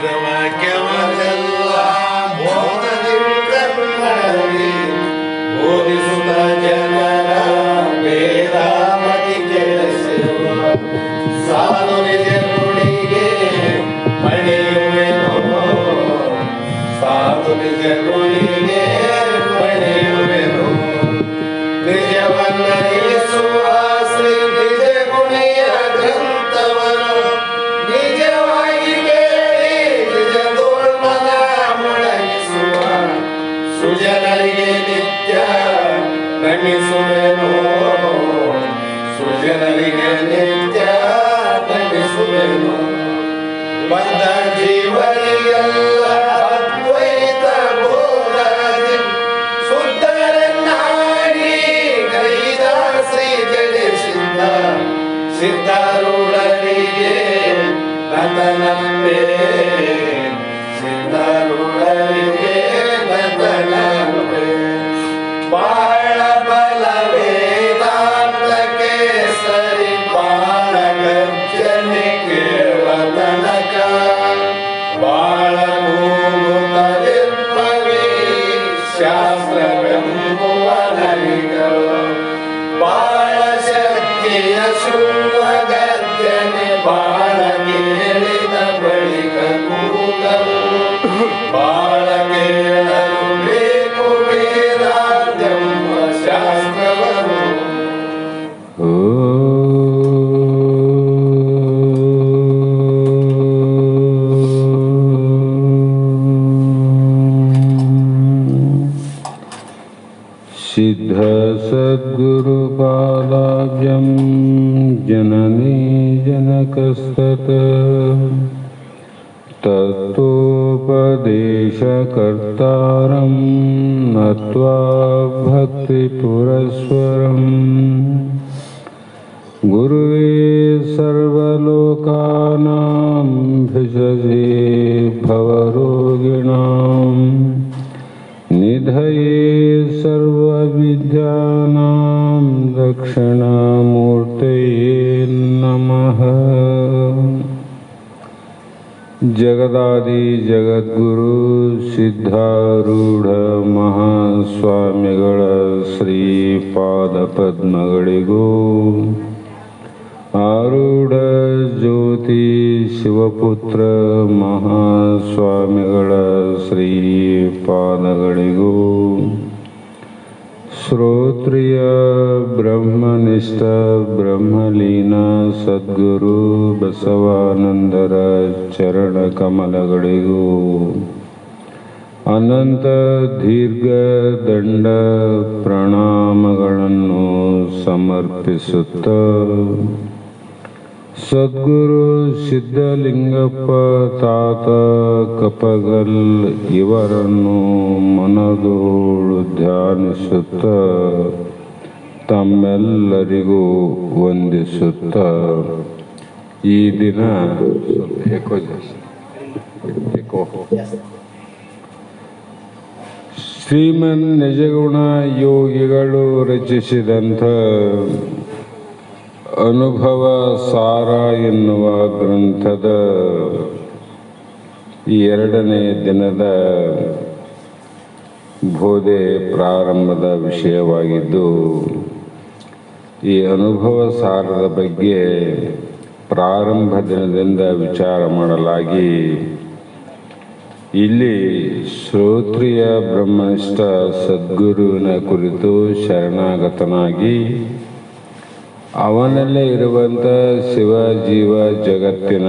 ವೇದವಾಕ್ಯವನ್ನೆಲ್ಲ ಬೋಧದಿಂದನ್ನಡಿ ಬೋಧಿಸುತ್ತ ಜನರ ವೇದಾಮತಿ ಕೇಳಿಸುವ ಸಾಧು ನಿಜ ನುಡಿಗೆ ಮಣಿಯುವೆನು ಸಾಧು ನಿಜ ನುಡಿಗೆ ಮಣಿಯುವೆನು ನಿಜವನ್ನರಿಸುವ ಶ್ರೀ ನಿಜ ಗುಣಿಯ ಗ್ರಂಥವನ್ನು ನಿಜವಾಗಿ ಕೇಳಿ ನಿಜ ಧೋರಣದ ಮೊಳಗಿಸುವ ಸುಜನರಿಗೆ ನಿತ್ಯ ನಮಿಸುವೆನು ಸುಜನರಿಗೆ ನಿತ್ಯ ನಮಿಸುವೆನು ಬಂದ ಜೀವರಿಗೆಲ್ಲ ಅದ್ವೈತ ಬೋಧನೆ ಸುತ್ತರನ್ನಾಗಿ ಗೈದ ಶ್ರೀ ಜಡಿಸಿದ್ದ ಸಿದ್ಧಾರೂಢರಿಗೆ ನಂದನಂಬೆ ಸಿದ್ಧಾರೂಢರಿಗೆ ನಂದನಂಬೆ ಬಾಳ ಬಲ ವೇದಾಂತಕ್ಕೆ ಸರಿ ಬಾಳ ಗರ್ಜನೆ ಕೇಳುವ ತನಕ ಬಾಳ ಮೂಗುತ್ತಲಿರ್ಪವೇ ಶಾಸ್ತ್ರವೆಂಬುವ ನರಿಗಳು ಬಾಳ ಶಕ್ತಿಯ ಶುಭ ಗರ್ಜನೆ ಬಾಳ ಕೇಳಿದ ಬಳಿಕ ಕೂಗಲು ಬಾಳ ಕೇಳಲು ಬೇಕು ವೇದಾಂತೆಂಬ ಶಾಸ್ತ್ರವನ್ನು ಸಿದ್ಧ ಸದ್ಗುರುಪಾದಾಬ್ಜಂ ಜನನೀ ಜನಕಸ್ತತ ತತ್ವೋಪದೇಶಕರ್ತಾರಂ ನತ್ವಾ ಭಕ್ತಿಪುರಸ್ವರಂ ಗುರುವೇ ಸರ್ವಲೋಕಾನಾಂ ಭಿಷಜೇ ಭವರೋಗಿಣಾಂ ನಿಧಯೇ ಸರ್ವವಿದ್ಯಾನಾಂ ದಕ್ಷಿಣಾಮೂರ್ತಯೇ ನಮಃ. ಜಗದಾದಿ ಜಗದ್ಗುರು ಸಿದ್ಧಾರೂಢ ಮಹಾಸ್ವಾಮಿಗಳ ಶ್ರೀಪಾದ ಪದ್ಮಗಳಿಗೂ ಆರೂಢ ಜ್ಯೋತಿ ಶಿವಪುತ್ರ ಮಹಾಸ್ವಾಮಿಗಳ ಶ್ರೀಪಾದಗಳಿಗೂ ಶ್ರೋತ್ರಿಯ ಬ್ರಹ್ಮನಿಷ್ಠ ಬ್ರಹ್ಮಲೀನ ಸದ್ಗುರು ಬಸವಾನಂದರ ಚರಣ ಕಮಲಗಳಿಗೂ ಅನಂತ ದೀರ್ಘ ದಂಡ ಪ್ರಣಾಮಗಳನ್ನು ಸಮರ್ಪಿಸುತ್ತ ಸದ್ಗುರು ಸಿದ್ಧಲಿಂಗಪ್ಪ ತಾತ ಕಪಗಲ್ ಇವರನ್ನು ಮನದೋಳು ಧ್ಯಾನಿಸುತ್ತ ತಮ್ಮೆಲ್ಲರಿಗೂ ವಂದಿಸುತ್ತ ಈ ದಿನ ಶ್ರೀಮನ್ ನಿಜಗುಣ ಯೋಗಿಗಳು ರಚಿಸಿದಂಥ ಅನುಭವ ಸಾರ ಎನ್ನುವ ಗ್ರಂಥದ ಈ 2ನೇ ದಿನದ ಬೋಧೆ ಪ್ರಾರಂಭದ ವಿಷಯವಾಗಿದ್ದು, ಈ ಅನುಭವ ಸಾರದ ಬಗ್ಗೆ ಪ್ರಾರಂಭ ದಿನದಿಂದ ವಿಚಾರ ಮಾಡಲಾಗಿ ಇಲ್ಲಿ ಶ್ರೋತ್ರಿಯ ಬ್ರಹ್ಮನಿಷ್ಠ ಸದ್ಗುರುವಿನ ಕುರಿತು ಶರಣಾಗತನಾಗಿ ಅವನಲ್ಲೇ ಇರುವಂಥ ಶಿವ ಜೀವ ಜಗತ್ತಿನ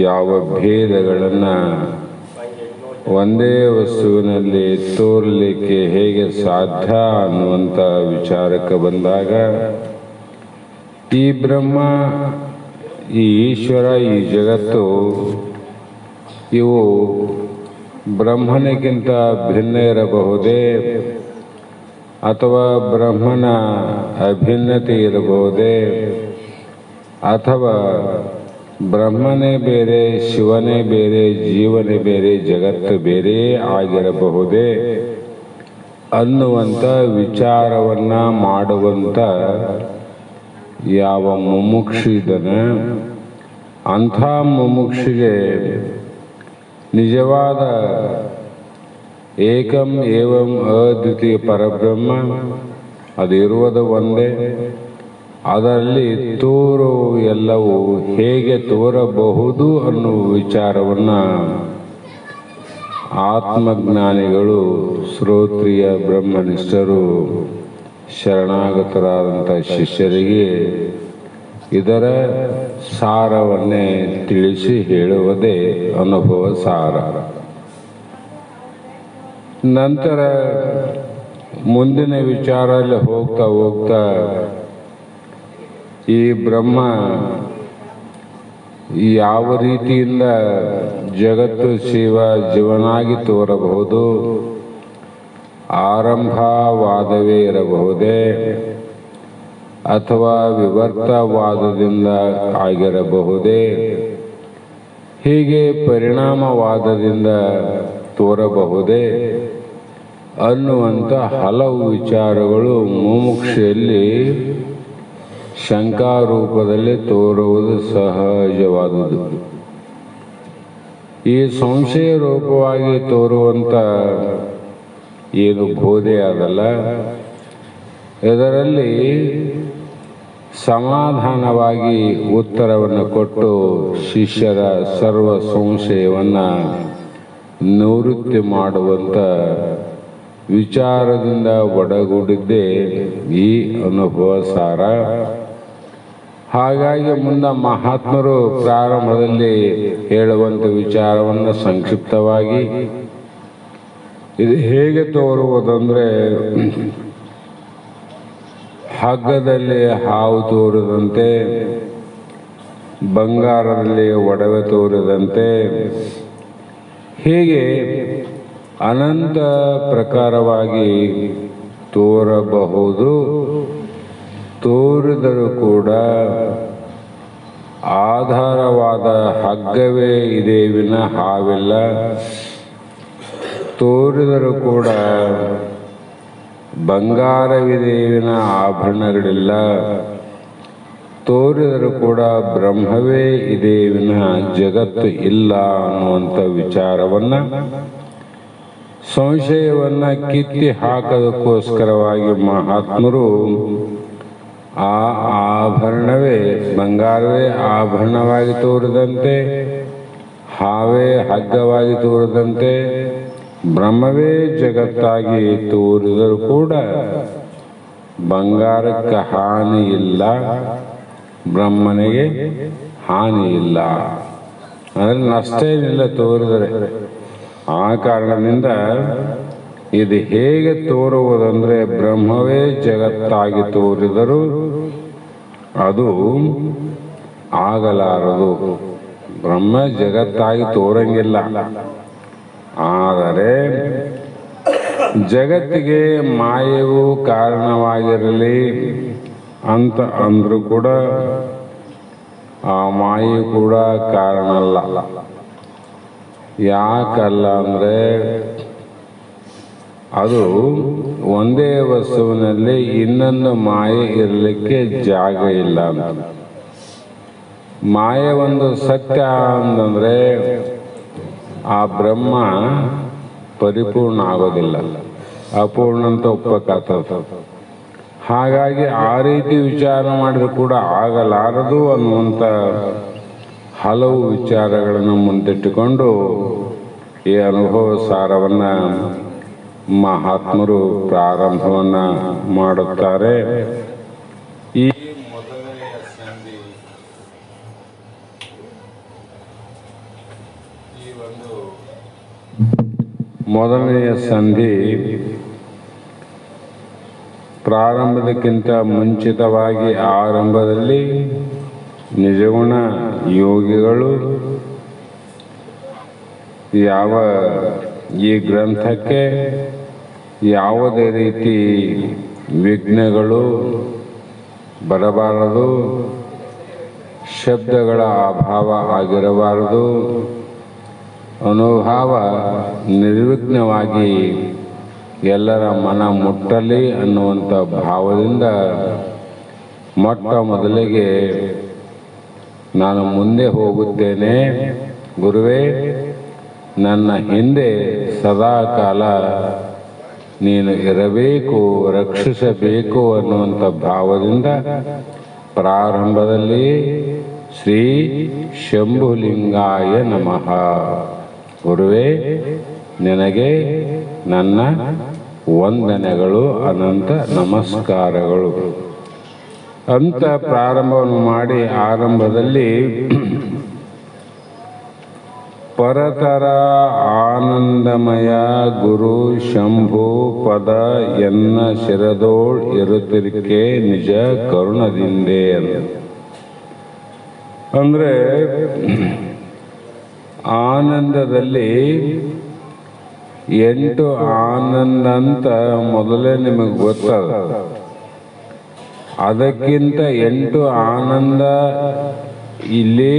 ಯಾವ ಭೇದಗಳನ್ನು ಒಂದೇ ವಸ್ತುವಿನಲ್ಲಿ ತೋರಲಿಕ್ಕೆ ಹೇಗೆ ಸಾಧ್ಯ ಅನ್ನುವಂಥ ವಿಚಾರಕ್ಕೆ ಬಂದಾಗ ಈ ಬ್ರಹ್ಮ, ಈ ಈಶ್ವರ, ಈ ಜಗತ್ತು ಇವು ಬ್ರಹ್ಮನಿಗಿಂತ ಭಿನ್ನ ಇರಬಹುದೇ ಅಥವಾ ಬ್ರಹ್ಮನ ಅಭಿನ್ನತೆ ಇರಬಹುದೇ ಅಥವಾ ಬ್ರಹ್ಮನೇ ಬೇರೆ, ಶಿವನೇ ಬೇರೆ, ಜೀವನೇ ಬೇರೆ, ಜಗತ್ತು ಬೇರೆ ಆಗಿರಬಹುದೇ ಅನ್ನುವಂಥ ವಿಚಾರವನ್ನು ಮಾಡುವಂಥ ಯಾವ ಮುಮುಕ್ಷು ಇದ್ದಾನೆ ಅಂಥ ಮುಮುಕ್ಷಿಗೆ ನಿಜವಾದ ಏಕಂ ಏವಂ ಅದ್ವಿತೀಯ ಪರಬ್ರಹ್ಮ ಅದಿರುವುದು ಒಂದೇ. ಅದರಲ್ಲಿ ತೋರು ಎಲ್ಲವೂ ಹೇಗೆ ತೋರಬಹುದು ಅನ್ನುವ ವಿಚಾರವನ್ನು ಆತ್ಮಜ್ಞಾನಿಗಳು, ಶ್ರೋತ್ರಿಯ ಬ್ರಹ್ಮನಿಷ್ಠರು, ಶರಣಾಗತರಾದಂಥ ಶಿಷ್ಯರಿಗೆ ಇದರ ಸಾರವನ್ನೇ ತಿಳಿಸಿ ಹೇಳುವುದೇ ಅನುಭವ ಸಾರ. ನಂತರ ಮುಂದಿನ ವಿಚಾರದಲ್ಲಿ ಹೋಗ್ತಾ ಹೋಗ್ತಾ ಈ ಬ್ರಹ್ಮ ಯಾವ ರೀತಿಯಿಂದ ಜಗತ್ತು ಜೀವನಾಗಿ ತೋರಬಹುದು, ಆರಂಭವಾದವೇ ಇರಬಹುದೇ ಅಥವಾ ವಿವರ್ತವಾದದಿಂದ ಆಗಿರಬಹುದೇ, ಹೀಗೆ ಪರಿಣಾಮವಾದದಿಂದ ತೋರಬಹುದೇ ಅನ್ನುವಂಥ ಹಲವು ವಿಚಾರಗಳು ಮುಮುಕ್ಷೆಯಲ್ಲಿ ಶಂಕಾರೂಪದಲ್ಲಿ ತೋರುವುದು ಸಹಜವಾದುದು. ಈ ಸಂಶಯ ರೂಪವಾಗಿ ತೋರುವಂಥ ಏನು ಬೋಧೆ ಅದಲ್ಲ, ಇದರಲ್ಲಿ ಸಮಾಧಾನವಾಗಿ ಉತ್ತರವನ್ನು ಕೊಟ್ಟು ಶಿಷ್ಯರ ಸರ್ವ ಸಂಶಯವನ್ನು ನಿವೃತ್ತಿ ಮಾಡುವಂಥ ವಿಚಾರದಿಂದ ಒಡಗೂಡಿದ್ದೇ ಈ ಅನುಭವ ಸಾರ. ಹಾಗಾಗಿ ಮುಂದೆ ಮಹಾತ್ಮರು ಪ್ರಾರಂಭದಲ್ಲಿ ಹೇಳುವಂಥ ವಿಚಾರವನ್ನು ಸಂಕ್ಷಿಪ್ತವಾಗಿ ಇದು ಹೇಗೆ ತೋರುವುದಂದರೆ, ಹಗ್ಗದಲ್ಲಿ ಹಾವು ತೋರಿದಂತೆ, ಬಂಗಾರದಲ್ಲಿ ಒಡವೆ ತೋರಿದಂತೆ, ಹೀಗೆ ಅನಂತ ಪ್ರಕಾರವಾಗಿ ತೋರಬಹುದು. ತೋರಿದರೂ ಕೂಡ ಆಧಾರವಾದ ಹಗ್ಗವೇ ಇದೆ ವಿನ ಹಾವಿಲ್ಲ. ತೋರಿದರೂ ಕೂಡ ಬಂಗಾರವಿದೆ ವಿನ ಆಭರಣಗಳಿಲ್ಲ. ತೋರಿದರೂ ಕೂಡ ಬ್ರಹ್ಮವೇ ಇದೆ ವಿನ ಜಗತ್ತು ಇಲ್ಲ ಅನ್ನುವಂಥ ವಿಚಾರವನ್ನು, ಸಂಶಯವನ್ನು ಕಿತ್ತಿ ಹಾಕೋದಕ್ಕೋಸ್ಕರವಾಗಿ ಮಹಾತ್ಮರು ಆ ಆಭರಣವೇ, ಬಂಗಾರವೇ ಆಭರಣವಾಗಿ ತೋರಿದಂತೆ, ಹಾವೇ ಹಗ್ಗವಾಗಿ ತೋರಿದಂತೆ, ಬ್ರಹ್ಮವೇ ಜಗತ್ತಾಗಿ ತೋರಿದರೂ ಕೂಡ ಬಂಗಾರಕ್ಕೆ ಹಾನಿ ಇಲ್ಲ, ಬ್ರಹ್ಮನಿಗೆ ಹಾನಿ ಇಲ್ಲ, ಅಂದರೆ ನಷ್ಟ ಏನಿಲ್ಲ ತೋರಿದರೆ. ಆ ಕಾರಣದಿಂದ ಇದು ಹೇಗೆ ತೋರುವುದಂದರೆ, ಬ್ರಹ್ಮವೇ ಜಗತ್ತಾಗಿ ತೋರಿದರೂ ಅದು ಆಗಲಾರದು. ಬ್ರಹ್ಮ ಜಗತ್ತಾಗಿ ತೋರಂಗಿಲ್ಲ. ಆದರೆ ಜಗತ್ತಿಗೆ ಮಾಯವು ಕಾರಣವಾಗಿರಲಿ ಅಂತ ಅಂದರೂ ಕೂಡ ಆ ಮಾಯೆ ಕೂಡ ಕಾರಣ ಅಲ್ಲ. ಯಾಕಲ್ಲ ಅಂದರೆ, ಅದು ಒಂದೇ ವಸ್ತುವಿನಲ್ಲಿ ಇನ್ನೊಂದು ಮಾಯೆ ಇರಲಿಕ್ಕೆ ಜಾಗ ಇಲ್ಲ ಅಂತ. ಮಾಯೆ ಒಂದು ಸತ್ಯ ಅಂತಂದರೆ ಆ ಬ್ರಹ್ಮ ಪರಿಪೂರ್ಣ ಆಗೋದಿಲ್ಲ, ಅಪೂರ್ಣ ಅಂತ ಒಪ್ಪಕ್ಕಾಗ್ತದೆ. ಹಾಗಾಗಿ ಆ ರೀತಿ ವಿಚಾರ ಮಾಡಿದರೂ ಕೂಡ ಆಗಲಾರದು ಅನ್ನುವಂಥ ಹಲವು ವಿಚಾರಗಳನ್ನು ಮುಂದಿಟ್ಟುಕೊಂಡು ಈ ಅನುಭವ ಸಾರವನ್ನು ಮಹಾತ್ಮರು ಪ್ರಾರಂಭವನ್ನು ಮಾಡುತ್ತಾರೆ. ಈ ಮೊದಲನೆಯ ಸಂಧಿ ಪ್ರಾರಂಭದಕ್ಕಿಂತ ಮುಂಚಿತವಾಗಿ ಆರಂಭದಲ್ಲಿ ನಿಜಗುಣ ಯೋಗಿಗಳು ಯಾವ ಈ ಗ್ರಂಥಕ್ಕೆ ಯಾವುದೇ ರೀತಿ ವಿಘ್ನಗಳು ಬರಬಾರದು, ಶಬ್ದಗಳ ಅಭಾವ ಆಗಿರಬಾರದು, ಅನುಭವ ನಿರ್ವಿಘ್ನವಾಗಿ ಎಲ್ಲರ ಮನ ಮುಟ್ಟಲಿ ಅನ್ನುವಂಥ ಭಾವದಿಂದ ಮೊಟ್ಟ ಮೊದಲಿಗೆ ನಾನು ಮುಂದೆ ಹೋಗುತ್ತೇನೆ. ಗುರುವೇ, ನನ್ನ ಹಿಂದೆ ಸದಾ ಕಾಲ ನೀನು ಇರಬೇಕು, ರಕ್ಷಿಸಬೇಕು ಅನ್ನುವಂಥ ಭಾವದಿಂದ ಪ್ರಾರಂಭದಲ್ಲಿ ಶ್ರೀ ಶಂಭುಲಿಂಗಾಯ ನಮಃ. ಗುರುವೇ, ನಿನಗೆ ನನ್ನ ವಂದನೆಗಳು, ಅನಂತ ನಮಸ್ಕಾರಗಳು ಅಂತ ಪ್ರಾರಂಭವನ್ನು ಮಾಡಿ ಆರಂಭದಲ್ಲಿ ಪರತರ ಆನಂದಮಯ ಗುರು ಶಂಭು ಪದ ಎನ್ನ ಶಿರದೋಳ್ ಇರುತ್ತಿರಿಕೆ ನಿಜ ಕರುಣದಿಂದೆ ಅಂದ್ರೆ ಆನಂದದಲ್ಲಿ 8 ಆನಂದ ಅಂತ ಮೊದಲೇ ನಿಮಗೆ ಗೊತ್ತದ. ಅದಕ್ಕಿಂತ 8 ಆನಂದ ಇಲ್ಲಿ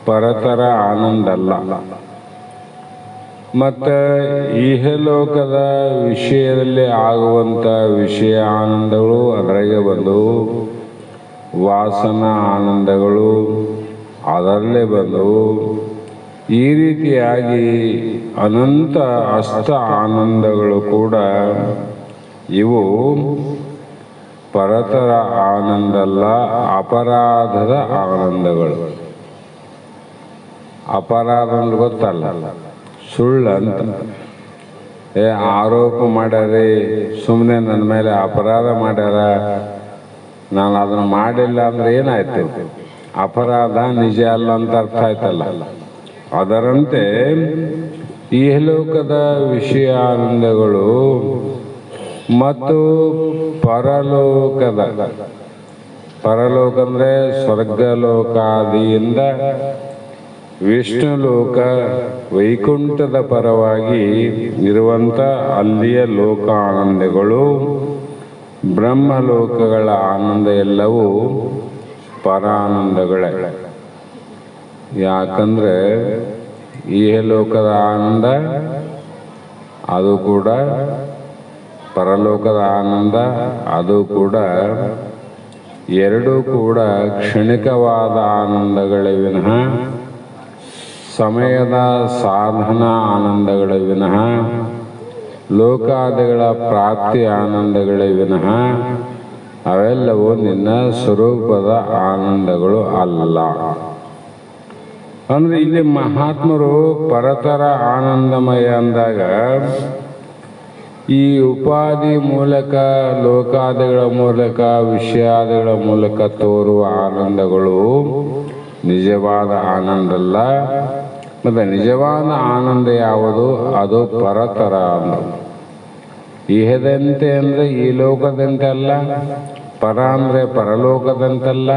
ಪರತರ ಆನಂದ ಅಲ್ಲ. ಮತ್ತು ಇಹಲೋಕದ ವಿಷಯದಲ್ಲಿ ಆಗುವಂಥ ವಿಷಯ ಆನಂದಗಳು ಅದರಾಗೆ ಬಂದವು. ವಾಸನಾ ಆನಂದಗಳು ಅದರಲ್ಲೇ ಬಂದವು. ಈ ರೀತಿಯಾಗಿ ಅನಂತ ಅಷ್ಟ ಆನಂದಗಳು ಕೂಡ ಇವು ಪರತರ ಆನಂದ ಅಲ್ಲ, ಅಪರಾಧದ ಆನಂದಗಳು. ಅಪರಾಧ ಅಂದ್ರೆ ಗೊತ್ತಲ್ಲ, ಸುಳ್ಳು ಅಂತ. ಆರೋಪ ಮಾಡ್ಯಾರಿ, ಸುಮ್ಮನೆ ನನ್ನ ಮೇಲೆ ಅಪರಾಧ ಮಾಡ್ಯಾರ, ನಾನು ಅದನ್ನು ಮಾಡಿಲ್ಲ ಅಂದ್ರೆ ಏನಾಯ್ತು? ಅಪರಾಧ ನಿಜ ಅಲ್ಲ ಅಂತ ಅರ್ಥ ಆಯ್ತಲ್ಲ. ಅದರಂತೆ ಇಹಲೋಕದ ವಿಷಯ ಆನಂದಗಳು ಮತ್ತು ಪರಲೋಕ ಅಂದರೆ ಸ್ವರ್ಗಲೋಕಾದಿಯಿಂದ ವಿಷ್ಣು ಲೋಕ ವೈಕುಂಠದ ಪರವಾಗಿ ಇರುವಂಥ ಅಲ್ಲಿಯ ಲೋಕ ಆನಂದಗಳು, ಬ್ರಹ್ಮಲೋಕಗಳ ಆನಂದ ಎಲ್ಲವೂ ಪರಾನಂದಗಳೇ. ಯಾಕಂದ್ರೆ ಇಹಲೋಕದ ಆನಂದ ಅದು ಕೂಡ, ಪರಲೋಕದ ಆನಂದ ಅದು ಕೂಡ, ಎರಡೂ ಕೂಡ ಕ್ಷಣಿಕವಾದ ಆನಂದಗಳೇ ವಿನಃ ಸಮಯದ ಸಾಧನ ಆನಂದಗಳೇ ವಿನಃ ಲೋಕಾದಿಗಳ ಪ್ರಾಪ್ತಿ ಆನಂದಗಳೇ ವಿನಃ ಅವೆಲ್ಲವೂ ನಿನ್ನ ಸ್ವರೂಪದ ಆನಂದಗಳು ಅಲ್ಲ. ಅಂದ್ರೆ ಇಲ್ಲಿ ಮಹಾತ್ಮರು ಪರತರ ಆನಂದಮಯ ಅಂದಾಗ ಈ ಉಪಾಧಿ ಮೂಲಕ, ಲೋಕಾದಿಗಳ ಮೂಲಕ, ವಿಷಯಾದಿಗಳ ಮೂಲಕ ತೋರುವ ಆನಂದಗಳು ನಿಜವಾದ ಆನಂದ ಅಲ್ಲ. ಮತ್ತು ನಿಜವಾದ ಆನಂದ ಯಾವುದು? ಅದು ಪರತರ ಅಂದ. ಇಹದಂತೆ ಅಂದರೆ ಈ ಲೋಕದಂತೆ ಅಲ್ಲ, ಪರ ಅಂದರೆ ಪರಲೋಕದಂತಲ್ಲ.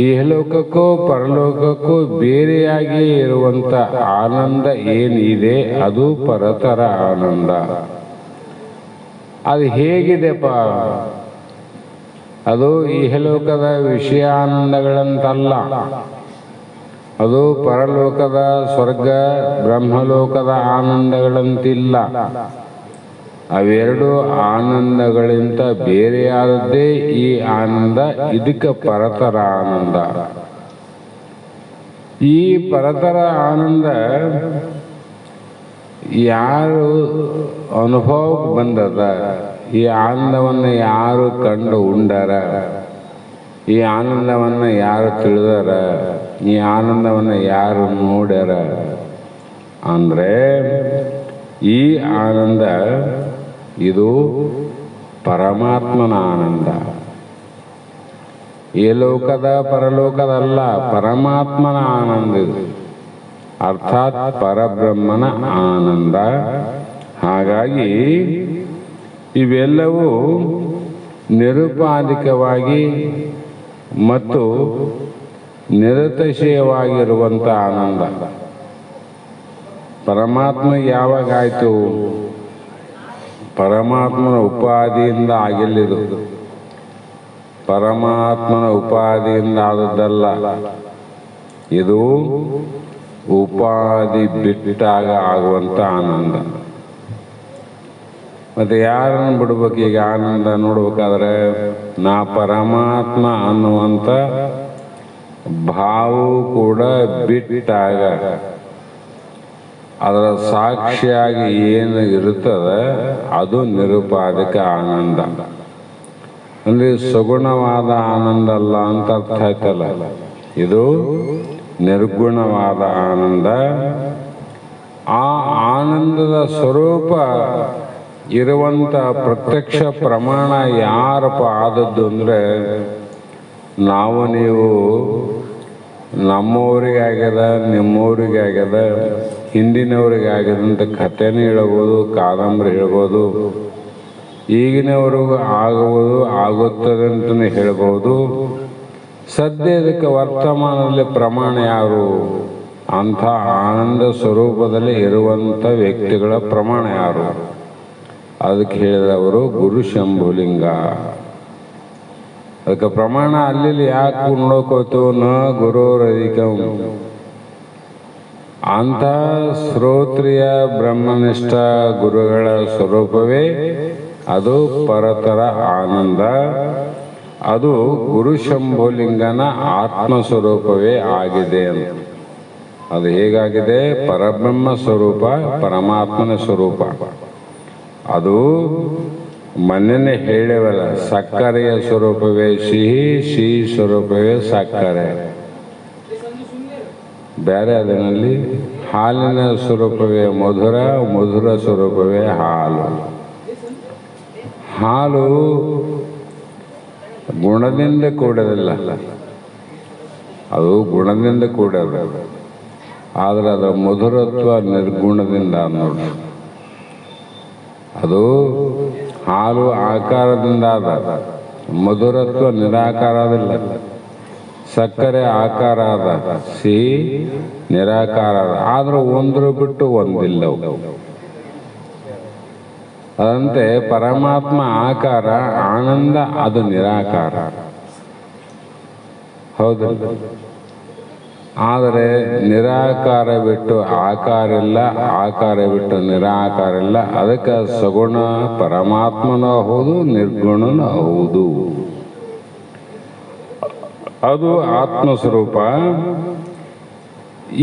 ಇಹಲೋಕಕ್ಕೂ ಪರಲೋಕಕ್ಕೂ ಬೇರೆಯಾಗಿ ಇರುವಂಥ ಆನಂದ ಏನಿದೆ ಅದು ಪರತರ ಆನಂದ. ಅದು ಹೇಗಿದೆಪ್ಪ? ಅದು ಇಹಲೋಕದ ವಿಷಯಾನಂದಗಳಂತಲ್ಲ, ಅದು ಪರಲೋಕದ ಸ್ವರ್ಗ ಬ್ರಹ್ಮಲೋಕದ ಆನಂದಗಳಂತಿಲ್ಲ. ಅವೆರಡು ಆನಂದಗಳಿಂದ ಬೇರೆಯಾದದ್ದೇ ಈ ಆನಂದ. ಇದಕ್ಕೆ ಪರತರ ಆನಂದ. ಈ ಪರತರ ಆನಂದ ಯಾರು ಅನುಭವಕ್ಕೆ ಬಂದದ, ಈ ಆನಂದವನ್ನು ಯಾರು ಕಂಡು ಉಂಡರ, ಈ ಆನಂದವನ್ನು ಯಾರು ತಿಳಿದಾರ, ಈ ಆನಂದವನ್ನು ಯಾರು ನೋಡ್ಯಾರ ಅಂದರೆ ಈ ಆನಂದ ಇದು ಪರಮಾತ್ಮನ ಆನಂದ. ಈ ಲೋಕದ ಪರಲೋಕದಲ್ಲ, ಪರಮಾತ್ಮನ ಆನಂದ ಇದು. ಅರ್ಥಾತ್ ಪರಬ್ರಹ್ಮನ ಆನಂದ. ಹಾಗಾಗಿ ಇವೆಲ್ಲವೂ ನಿರುಪಾಧಿಕವಾಗಿ ಮತ್ತು ನಿರತಿಶಯವಾಗಿರುವಂಥ ಆನಂದ. ಪರಮಾತ್ಮ ಯಾವಾಗಾಯಿತು? ಪರಮಾತ್ಮನ ಉಪಾಧಿಯಿಂದ ಆಗಿಲ್ಲಿದು. ಪರಮಾತ್ಮನ ಉಪಾಧಿಯಿಂದ ಆದದ್ದಲ್ಲ, ಇದು ಉಪಾಧಿ ಬಿಟ್ಟಾಗ ಆಗುವಂಥ ಆನಂದ. ಮತ್ತು ಯಾರನ್ನು ಬಿಡ್ಬೇಕು ಈಗ ಆನಂದ ನೋಡ್ಬೇಕಾದ್ರೆ? ನಾ ಪರಮಾತ್ಮ ಅನ್ನುವಂಥ ಭಾವವು ಕೂಡ ಬಿಟ್ಟಾಗ ಅದರ ಸಾಕ್ಷಿಯಾಗಿ ಏನು ಇರುತ್ತದೆ ಅದು ನಿರುಪಾಧಿಕ ಆನಂದ. ಅಂದ್ರೆ ಸಗುಣವಾದ ಆನಂದ ಅಲ್ಲ ಅಂತ ಅರ್ಥ ಆಯ್ತಲ್ಲ. ಇದು ನಿರ್ಗುಣವಾದ ಆನಂದ. ಆ ಆನಂದದ ಸ್ವರೂಪ ಇರುವಂತ ಪ್ರತ್ಯಕ್ಷ ಪ್ರಮಾಣ ಯಾರಪ್ಪ ಆದದ್ದು ಅಂದ್ರೆ ನಾವು ನೀವು. ನಮ್ಮವ್ರಿಗೆ ಆಗ್ಯದ, ನಿಮ್ಮವ್ರಿಗೆ ಆಗ್ಯದ, ಹಿಂದಿನವ್ರಿಗೆ ಆಗ್ಯದಂತ ಕಥೆನೂ ಹೇಳ್ಬೋದು, ಕಾದಂಬರಿ ಹೇಳ್ಬೋದು, ಈಗಿನವ್ರಿಗೂ ಆಗುವುದು ಆಗುತ್ತದೆ ಅಂತಲೇ ಹೇಳ್ಬೋದು. ಸದ್ಯ ಇದಕ್ಕೆ ವರ್ತಮಾನದಲ್ಲಿ ಪ್ರಮಾಣ ಯಾರು? ಅಂಥ ಆನಂದ ಸ್ವರೂಪದಲ್ಲಿ ಇರುವಂಥ ವ್ಯಕ್ತಿಗಳ ಪ್ರಮಾಣ ಯಾರು? ಅದಕ್ಕೆ ಹೇಳಿದವರು ಗುರು ಶಂಭುಲಿಂಗ. ಅದಕ್ಕೆ ಪ್ರಮಾಣ ಅಲ್ಲಿ ಯಾಕೆ ನೋಡೋಕೋತು ನ ಗುರುರಧಿಕಂ. ಅಂಥ ಶ್ರೋತ್ರಿಯ ಬ್ರಹ್ಮನಿಷ್ಠ ಗುರುಗಳ ಸ್ವರೂಪವೇ ಅದು ಪರತರ ಆನಂದ. ಅದು ಗುರು ಶಂಭುಲಿಂಗನ ಆತ್ಮಸ್ವರೂಪವೇ ಆಗಿದೆ ಅಂತ. ಅದು ಹೇಗಾಗಿದೆ? ಪರಬ್ರಹ್ಮ ಸ್ವರೂಪ, ಪರಮಾತ್ಮನ ಸ್ವರೂಪ. ಅದು ಮೊನ್ನೆ ಹೇಳೇವಲ್ಲ, ಸಕ್ಕರೆಯ ಸ್ವರೂಪವೇ ಸಿಹಿ, ಸಿಹಿ ಸ್ವರೂಪವೇ ಸಕ್ಕರೆ. ಬೇರೆ ಅದರಲ್ಲಿ ಹಾಲಿನ ಸ್ವರೂಪವೇ ಮಧುರ, ಮಧುರ ಸ್ವರೂಪವೇ ಹಾಲು. ಹಾಲು ಗುಣದಿಂದ ಕೂಡೋದಿಲ್ಲ, ಅದು ಗುಣದಿಂದ ಕೂಡೋದು. ಆದರೆ ಅದರ ಮಧುರತ್ವ ನಿರ್ಗುಣದಿಂದ ನೋಡಿ. ಅದು ಹಾಲು ಆಕಾರದಿಂದ ಅದ, ಮಧುರತ್ವ ನಿರಾಕಾರದಿಲ್ಲ. ಸಕ್ಕರೆ ಆಕಾರ ಅದ, ಸಿಹಿ ನಿರಾಕಾರ ಅದ. ಆದ್ರೆ ಒಂದ್ರ ಬಿಟ್ಟು ಒಂದಿಲ್ಲವು. ಅದಂತೆ ಪರಮಾತ್ಮ ಆಕಾರ, ಆನಂದ ಅದು ನಿರಾಕಾರ. ಹೌದು. ಆದರೆ ನಿರಾಕಾರ ಬಿಟ್ಟು ಆಕಾರ ಇಲ್ಲ, ಆಕಾರ ಬಿಟ್ಟು ನಿರಾಕಾರ ಇಲ್ಲ. ಅದಕ್ಕೆ ಸಗುಣ ಪರಮಾತ್ಮನೂ ಹೌದು, ನಿರ್ಗುಣನೂ ಹೌದು. ಅದು ಆತ್ಮಸ್ವರೂಪ.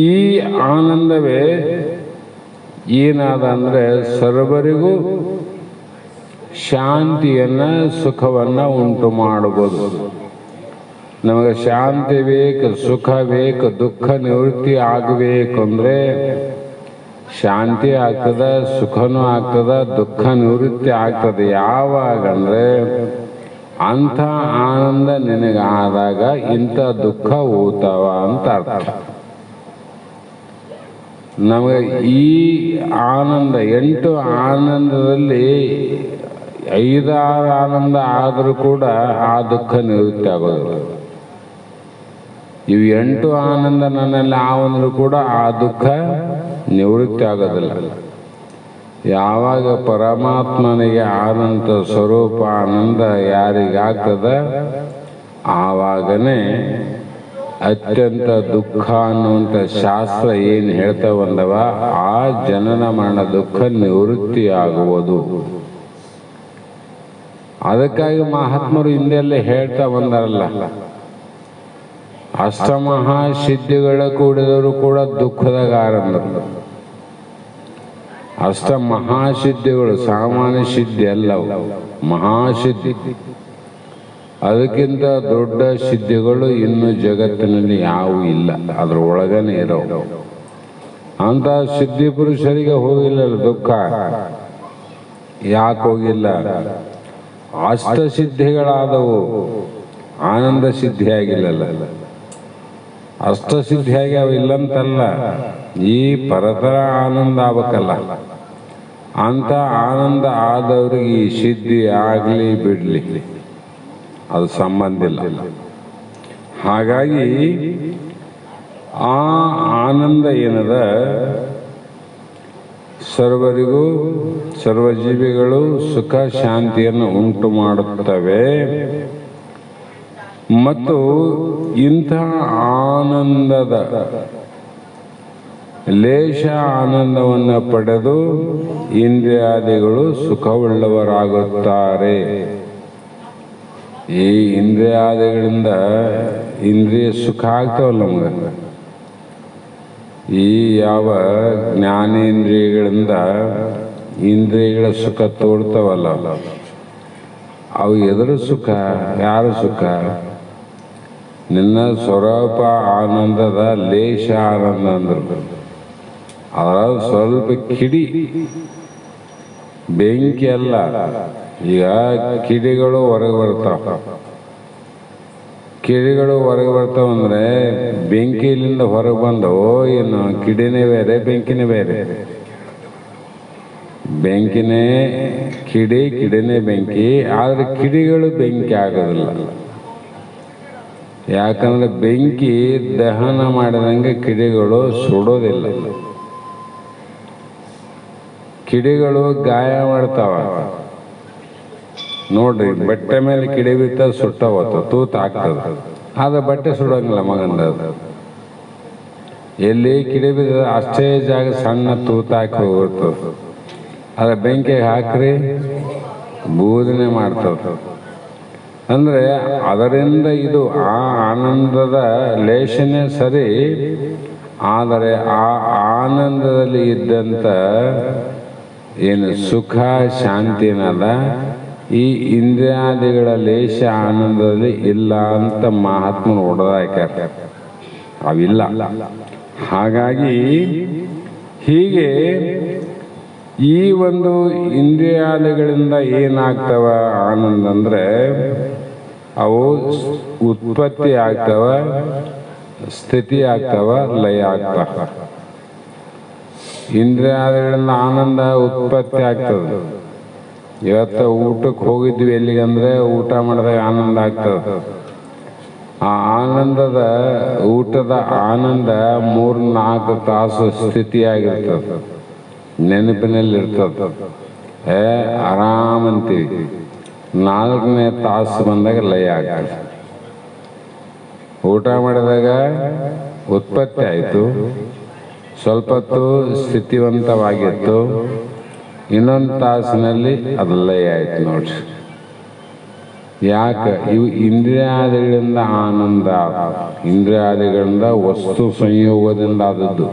ಈ ಆನಂದವೇ ಏನಾದ ಅಂದರೆ ಸರ್ವರಿಗೂ ಶಾಂತಿಯನ್ನ, ಸುಖವನ್ನ ಉಂಟು ಮಾಡಬಹುದು. ನಮಗೆ ಶಾಂತಿ ಬೇಕು, ಸುಖ ಬೇಕು, ದುಃಖ ನಿವೃತ್ತಿ ಆಗಬೇಕು ಅಂದರೆ ಶಾಂತಿ ಆಗ್ತದ, ಸುಖನೂ ಆಗ್ತದ, ದುಃಖ ನಿವೃತ್ತಿ ಆಗ್ತದೆ. ಯಾವಾಗಂದ್ರೆ ಅಂಥ ಆನಂದ ನಿನಗಾದಾಗ ಇಂಥ ದುಃಖ ಹೋಗ್ತಾವ ಅಂತ ಅರ್ಥ. ನಮಗೆ ಈ ಆನಂದ 8 ಆನಂದದಲ್ಲಿ 5-6 ಆನಂದ ಆದರೂ ಕೂಡ ಆ ದುಃಖ ನಿವೃತ್ತಿ ಆಗೋದಿಲ್ಲ. ಇವು 8 ಆನಂದ ನನ್ನಲ್ಲಿ ಆವಂದ್ರೂ ಕೂಡ ಆ ದುಃಖ ನಿವೃತ್ತಿ ಆಗೋದಿಲ್ಲ. ಯಾವಾಗ ಪರಮಾತ್ಮನಿಗೆ ಆನಂದ ಸ್ವರೂಪ ಆನಂದ ಯಾರಿಗಾಗ್ತದ ಆವಾಗನೇ ಅತ್ಯಂತ ದುಃಖ ಅನ್ನುವಂಥ ಶಾಸ್ತ್ರ ಏನು ಹೇಳ್ತಾ ಬಂದವ ಆ ಜನನ ಮರಣ ದುಃಖ ನಿವೃತ್ತಿ ಆಗುವುದು. ಅದಕ್ಕಾಗಿ ಮಹಾತ್ಮರು ಹಿಂದೆಲ್ಲೇ ಹೇಳ್ತಾ ಬಂದಾರಲ್ಲ, ಅಷ್ಟಮಹಾಸಿದ್ಧಿಗಳ ಕೂಡಿದವರು ಕೂಡ ದುಃಖದಾಗ ಆರಂಭರು. ಅಷ್ಟ ಮಹಾಸಿದ್ಧಿಗಳು ಸಾಮಾನ್ಯ ಸಿದ್ಧಿ ಅಲ್ಲವು, ಮಹಾಸಿದ್ಧಿ. ಅದಕ್ಕಿಂತ ದೊಡ್ಡ ಸಿದ್ಧಿಗಳು ಇನ್ನು ಜಗತ್ತಿನಲ್ಲಿ ಯಾವೂ ಇಲ್ಲ, ಅದ್ರ ಒಳಗನೆ ಇರೋ. ಅಂತ ಸಿದ್ಧಿ ಪುರುಷರಿಗೆ ಹೋಗಿಲ್ಲ ದುಃಖ. ಯಾಕೆ ಹೋಗಿಲ್ಲ? ಅಷ್ಟಸಿದ್ಧಿಗಳಾದವು, ಆನಂದ ಸಿದ್ಧಿ ಆಗಿಲ್ಲಲ್ಲ. ಅಷ್ಟಸಿದ್ಧಿಯಾಗಿ ಅವು ಇಲ್ಲಂತಲ್ಲ, ಈ ಪರತರ ಆನಂದ ಆಗ್ಬೇಕಲ್ಲ. ಅಂತ ಆನಂದ ಆದವ್ರಿಗೆ ಈ ಸಿದ್ಧಿ ಆಗಲಿ ಬಿಡ್ಲಿ ಅದು ಸಂಬಂಧ ಇಲ್ಲ. ಹಾಗಾಗಿ ಆ ಆನಂದ ಏನದ ಸರ್ವರಿಗೂ, ಸರ್ವಜೀವಿಗಳು ಸುಖ ಶಾಂತಿಯನ್ನು ಉಂಟು ಮಾಡುತ್ತವೆ. ಮತ್ತು ಇಂಥ ಆನಂದದ ಲೇಷ ಆನಂದವನ್ನು ಪಡೆದು ಇಂದ್ರಿಯಾದಿಗಳು ಸುಖವುಳ್ಳವರಾಗುತ್ತಾರೆ. ಈ ಇಂದ್ರಿಯಾದಿಗಳಿಂದ ಇಂದ್ರಿಯ ಸುಖ ಆಗ್ತಾವಲ್ಲ ನಮ್ಗೆ. ಈ ಯಾವ ಜ್ಞಾನೇಂದ್ರಿಯಗಳಿಂದ ಇಂದ್ರಿಯಗಳ ಸುಖ ತೋಡ್ತಾವಲ್ಲ, ಅವು ಎದುರು ಸುಖ, ಯಾರ ಸುಖ? ನಿನ್ನ ಸ್ವರೂಪ ಆನಂದದ ಲೇಷ ಆನಂದ ಅಂದರು. ಅದರ ಸ್ವಲ್ಪ ಕಿಡಿ, ಬೆಂಕಿ ಅಲ್ಲ. ಈಗ ಕಿಡಿಗಳು ಹೊರಗೆ ಬರ್ತಾವ. ಕಿಡಿಗಳು ಹೊರಗೆ ಬರ್ತಾವಂದ್ರೆ ಬೆಂಕಿಲಿಂದ ಹೊರಗೆ ಬಂದವು. ಏನು ಕಿಡಿನೇ ಬೇರೆ, ಬೆಂಕಿನೇ ಬೇರೆ. ಬೆಂಕಿನೇ ಕಿಡಿ, ಕಿಡಿನೇ ಬೆಂಕಿ. ಆದರೆ ಕಿಡಿಗಳು ಬೆಂಕಿ ಆಗೋದಿಲ್ಲ. ಯಾಕಂದ್ರೆ ಬೆಂಕಿ ದಹನ ಮಾಡಿದಂಗೆ ಕಿಡಿಗಳು ಸುಡೋದಿಲ್ಲ. ಕಿಡಿಗಳು ಗಾಯ ಮಾಡ್ತಾವ ನೋಡ್ರಿ. ಬಟ್ಟೆ ಮೇಲೆ ಕಿಡಿ ಬಿತ್ತ ಸುಟ್ಟವತ್ತು, ತೂತು ಆಗ್ತದ. ಆದ್ರೆ ಬಟ್ಟೆ ಸುಡೋಂಗಿಲ್ಲ ಮಗಂದ. ಎಲ್ಲಿ ಕಿಡಿ ಬಿದ್ದ ಅಷ್ಟೇ ಜಾಗ ಸಣ್ಣ ತೂತು ಹಾಕಿ ಹೋಗ್ತದೆ. ಅದ್ರ ಬೆಂಕಿಗೆ ಹಾಕ್ರಿ ಬೂದನೆ ಮಾಡ್ತದ. ಅಂದ್ರೆ ಅದರಿಂದ ಇದು ಆ ಆನಂದದ ಲೇಷನೇ ಸರಿ. ಆದರೆ ಆ ಆನಂದದಲ್ಲಿ ಇದ್ದಂಥ ಏನು ಸುಖ ಶಾಂತಿನದ ಈ ಇಂದ್ರಿಯಾದಿಗಳ ಲೇಷ ಆನಂದದಲ್ಲಿ ಇಲ್ಲ ಅಂತ ಮಹಾತ್ಮನು ಹೊಡೆದಾಕ್ಯಾರ. ಅವಿಲ್ಲ. ಹಾಗಾಗಿ ಹೀಗೆ ಈ ಒಂದು ಇಂದ್ರಿಯಾದಿಗಳಿಂದ ಏನಾಗ್ತವ ಆನಂದ ಅಂದ್ರೆ ಅವು ಉತ್ಪತ್ತಿ ಆಗ್ತವ, ಸ್ಥಿತಿ ಆಗ್ತವ, ಲಯ ಆಗ್ತವ. ಇಂದ್ರಿಯಾದಿಗಳಿಂದ ಆನಂದ ಉತ್ಪತ್ತಿ ಆಗ್ತದೆ. ಇವತ್ತು ಊಟಕ್ಕೆ ಹೋಗಿದ್ವಿ ಎಲ್ಲಿಗಂದ್ರೆ ಊಟ ಮಾಡಿದಾಗ ಆನಂದ ಆಗ್ತದೆ. ಆ ಆನಂದದ ಊಟದ ಆನಂದ 3-4 ತಾಸು ಸ್ಥಿತಿಯಾಗಿರ್ತದೆ, ನೆನಪಿನಲ್ಲಿರ್ತದೆ. ಆರಾಮಂತೀವಿ. 4ನೇ ತಾಸು ಬಂದಾಗ ಲಯ ಆಗ್ತದೆ. ಊಟ ಮಾಡಿದಾಗ ಉತ್ಪತ್ತಿ ಆಯಿತು, ಸ್ವಲ್ಪ ಹೊತ್ತು ಸ್ಥಿತಿವಂತವಾಗಿತ್ತು, ಇನ್ನೊಂದು ತಾಸಿನಲ್ಲಿ ಅದು ಲಯ ಆಯ್ತು ನೋಡ್ರಿ. ಯಾಕೆ? ಇವು ಇಂದ್ರಿಯಾದಿಗಳಿಂದ ಆನಂದ, ಇಂದ್ರಿಯಾದಿಗಳಿಂದ ವಸ್ತು ಸಂಯೋಗದಿಂದ ಆದದ್ದು.